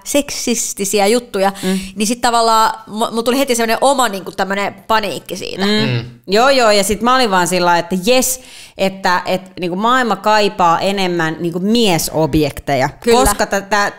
seksistisiä juttuja, niin sit tavallaan mulla tuli heti semmoinen oma niin kuin tämmönen paniikki siitä. Joo, ja sit mä olin vaan sillä että jes, että niin kuin maailma kaipaa enemmän niin kuin miesobjekteja, koska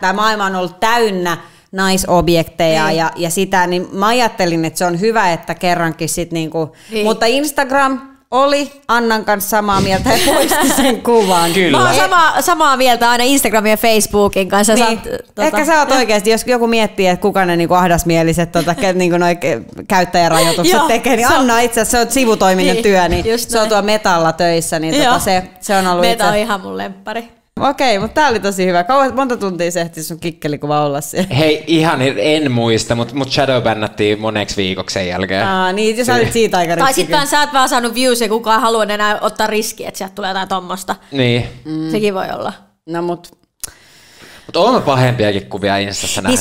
tämä maailma on ollut täynnä naisobjekteja ja sitä, niin mä ajattelin, että se on hyvä, että kerrankin sit niinku, mutta Instagram oli Annan kanssa samaa mieltä ja poisti sen kuvan. Kyllä. Mä oon samaa mieltä aina Instagramin ja Facebookin kanssa. Niin. Ehkä sä oot oikeasti, jos joku miettii, että kuka ne niinku ahdasmieliset niinku noi käyttäjärajoitukset tekee, niin Anna itse asiassa, se on sivutoiminen työ, niin se on tuo Metalla töissä, niin se on ollut Meta on ihan mun lemppari. Okei, mutta tää oli tosi hyvä. Monta tuntia se ehti sun kikkelikuva olla siellä? Hei, ihan en muista, mutta shadowbannattiin moneksi viikoksi sen jälkeen. Niin, sä olit siitä aika tai sitten sä oot vaan saanut views ja kukaan haluaa enää ottaa riskiä, että sieltä tulee jotain tommosta. Niin. Sekin voi olla. No mut on pahempiakin kuvia Instassa nähnyt.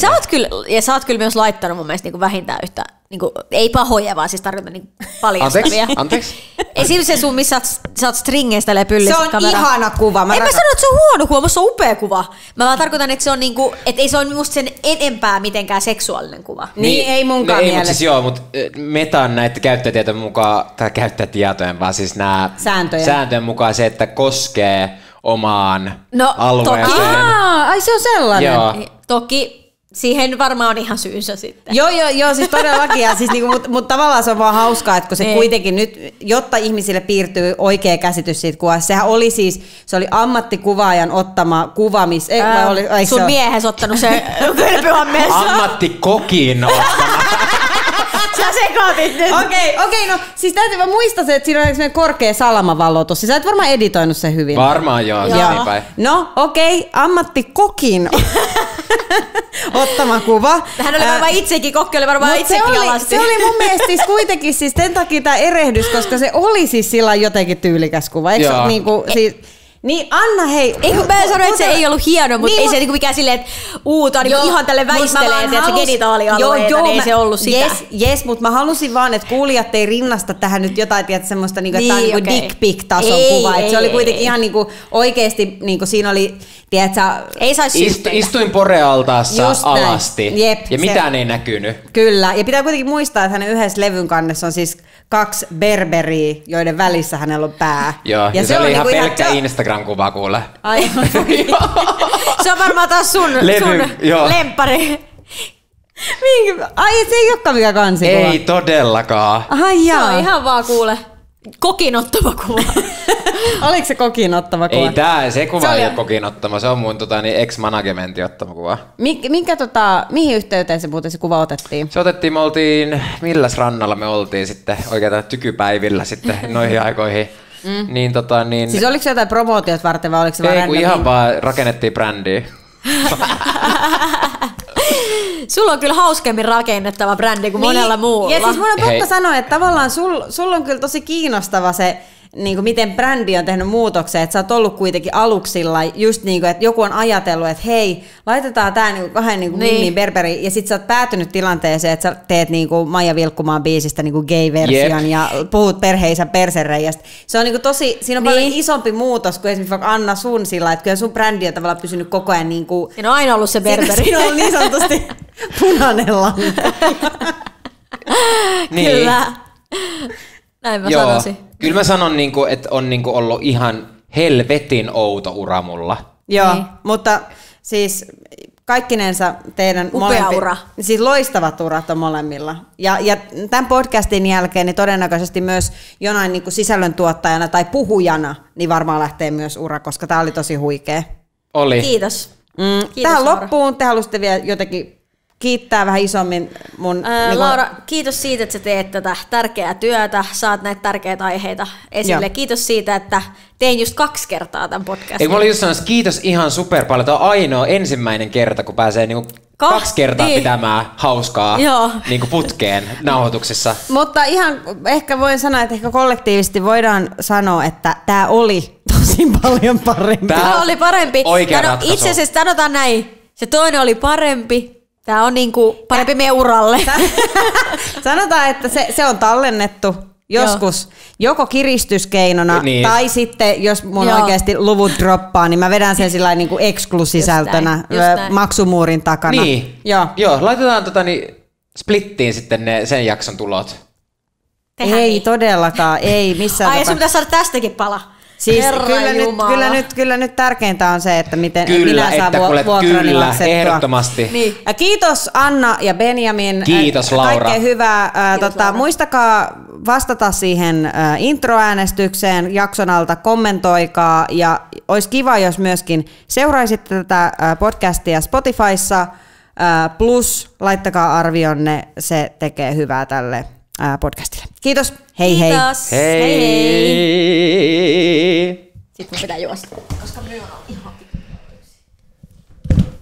Niin sä oot kyllä myös laittanut mun mielestä niinku vähintään yhtä, niinku, ei pahoja, vaan siis tarkoitan niinku paljastavia. Anteeksi? Ei siinä se sun, missä sä oot stringeistä tälleen pyllissä kameraan. Se on kameraan. ihana kuva. En mä sano, että se on huono kuva, musta on upea kuva. Mä vaan tarkoitan, että se on niinku, että ei se ole musta sen enempää mitenkään seksuaalinen kuva. Niin ei munkaan mielestä. Mutta siis joo, mutta Metan näitä käyttäjätietojen mukaan, tai käyttäjätietojen, vaan siis nämä sääntöjen mukaan se, että koskee omaan alueeseen. Ai se on sellainen. Joo. Toki siihen varmaan on ihan syynsä sitten. Joo, siis todellakin. Ja siis mutta tavallaan se on vaan hauskaa, että kun se kuitenkin nyt, jotta ihmisille piirtyy oikea käsitys siitä kuvasta, sehän oli siis, se oli ammattikuvaajan ottama kuva, sun miehes ottanut se kylpyhammeessa. Ammattikokin ottama. Sä sekoitit nyt. Okei, no siis täytyy vaan muistaa se, että siinä on sellainen korkea salamavalotus. Sä et varmaan editoinut sen hyvin. Varmaan joo. No ammattikokin ottama kuva. Hän oli varmaan itsekin, kokki oli varmaan itsekin alasti. Se oli mun mielestä siis kuitenkin siis sen takia tämä erehdys, koska se oli siis sillä jotenkin tyylikäs kuva. Eikö se niinku siis... Niin Anna, hei. Ei kun mä sanoin, että se ei ollut hieno, mutta ei se niinku mikään silleen, että tää niinku ihan tälle väistelee, että se genitaalialueita, niin ei se ollut sitä. Yes, mutta mä halusin vaan, että kuulijat ei rinnasta tähän nyt jotain, tiedätkö, semmoista niinku, että tää on niinku dick pic-tason kuva. Että se oli kuitenkin ihan niinku oikeesti, niinku siinä oli, tiedätkö... Ei saisi syyttää. Istuin porealtaassa alasti ja mitään ei näkynyt. Kyllä, ja pitää kuitenkin muistaa, että hänen yhdessä levyn kannessa on siis 2 berberiä, joiden välissä hänellä on pää. Joo, ja se oli ihan pelkkä Instagram-kuva kuule. Se on varmaan taas sun lemppari. Ai, se ei olekaan mikään kansikuva. Ei todellakaan. Se on ihan vaan kuule kokinottava kuva. Oliko se kokinottava kuva? Ei se kuva ei ole kokinottama, se on mun ex-managementin ottama kuva. Mihin yhteyteen se muuten se kuva otettiin? Se otettiin, milläs rannalla me oltiin sitten oikeastaan tykypäivillä sitten noihin aikoihin. Niin, niin... Siis oliko se jotain promootiot varten vai oliko se Ei, vaan kun ihan vaan rakennettiin brändiä. Sulla on kyllä hauskemmin rakennettava brändi kuin monella muulla. Ja siis mun on pakko sanoa, että tavallaan sulla on kyllä tosi kiinnostava se, niin kuin miten brändi on tehnyt muutoksen, että sä oot ollut kuitenkin aluksilla, just niin kuin, että joku on ajatellut, että hei, laitetaan tää niin kuin kahden niin kuin Mimmin Berberi, ja sit sä oot päätynyt tilanteeseen, että sä teet niin kuin Maija Vilkkumaan biisistä niin kuin gay-version, ja puhut perheisä persereijästä. Se on niin kuin tosi, siinä on paljon isompi muutos kuin esimerkiksi vaikka Anna sun sillä, että kyllä sun brändi on tavallaan pysynyt koko ajan niin kuin... Siinä on aina ollut se Berberi. Siinä on ollut niin sanotusti punainen lanka. Niin. Kyllä. Näin mä sanoisin. Kyllä mä sanon, että on ollut ihan helvetin outo ura mulla. Joo, mutta siis kaikkinensa teidän ura. Siis loistavat urat on molemmilla. Ja tämän podcastin jälkeen niin todennäköisesti myös jonain niin kuin sisällöntuottajana tai puhujana niin varmaan lähtee myös ura, koska tämä oli tosi huikea. Oli. Kiitos. Kiitos Tähän Laura. loppuun te haluaisitte vielä jotenkin kiittää vähän isommin mun... Laura, kiitos siitä, että sä teet tätä tärkeää työtä, saat näitä tärkeitä aiheita esille. Joo. Kiitos siitä, että tein just 2 kertaa tämän podcastin. Eikö mä olin just sanonut, että kiitos ihan super paljon. Tämä on ainoa ensimmäinen kerta, kun pääsee niinku 2 kertaa pitämään hauskaa niinku putkeen nauhoituksessa. Mutta ihan ehkä voin sanoa, että ehkä kollektiivisesti voidaan sanoa, että tämä oli tosi paljon parempi. Tämä oli parempi. Oikea ratkaisu. Itse asiassa sanotaan näin, se toinen oli parempi. Tämä on niinku parempi meidän uralle. Sanotaan, että se on tallennettu joskus joko kiristyskeinona tai sitten, jos mun oikeasti luvut droppaa, niin mä vedän sen sillä niin kuin eksklusisältönä maksumuurin takana. Niin. Joo, laitetaan splittiin sitten sen jakson tulot. Ei todellakaan, ei missään Ai, sun pitäisi saada tästäkin pala. Siis kyllä nyt tärkeintä on se, että miten kyllä, minä saan vuokrani maksettua. Ehdottomasti. Niin. Kiitos Anna ja Benjamin. Kiitos Laura. Kaikkea hyvää. Muistakaa vastata siihen introäänestykseen jakson alta, kommentoikaa ja olisi kiva, jos myöskin seuraisitte tätä podcastia Spotifyssa, plus laittakaa arvionne, se tekee hyvää tälle podcastille. Kiitos, hei hei. Kiitos. Hei. Sitten mun pitää juosta, koska minun on ihan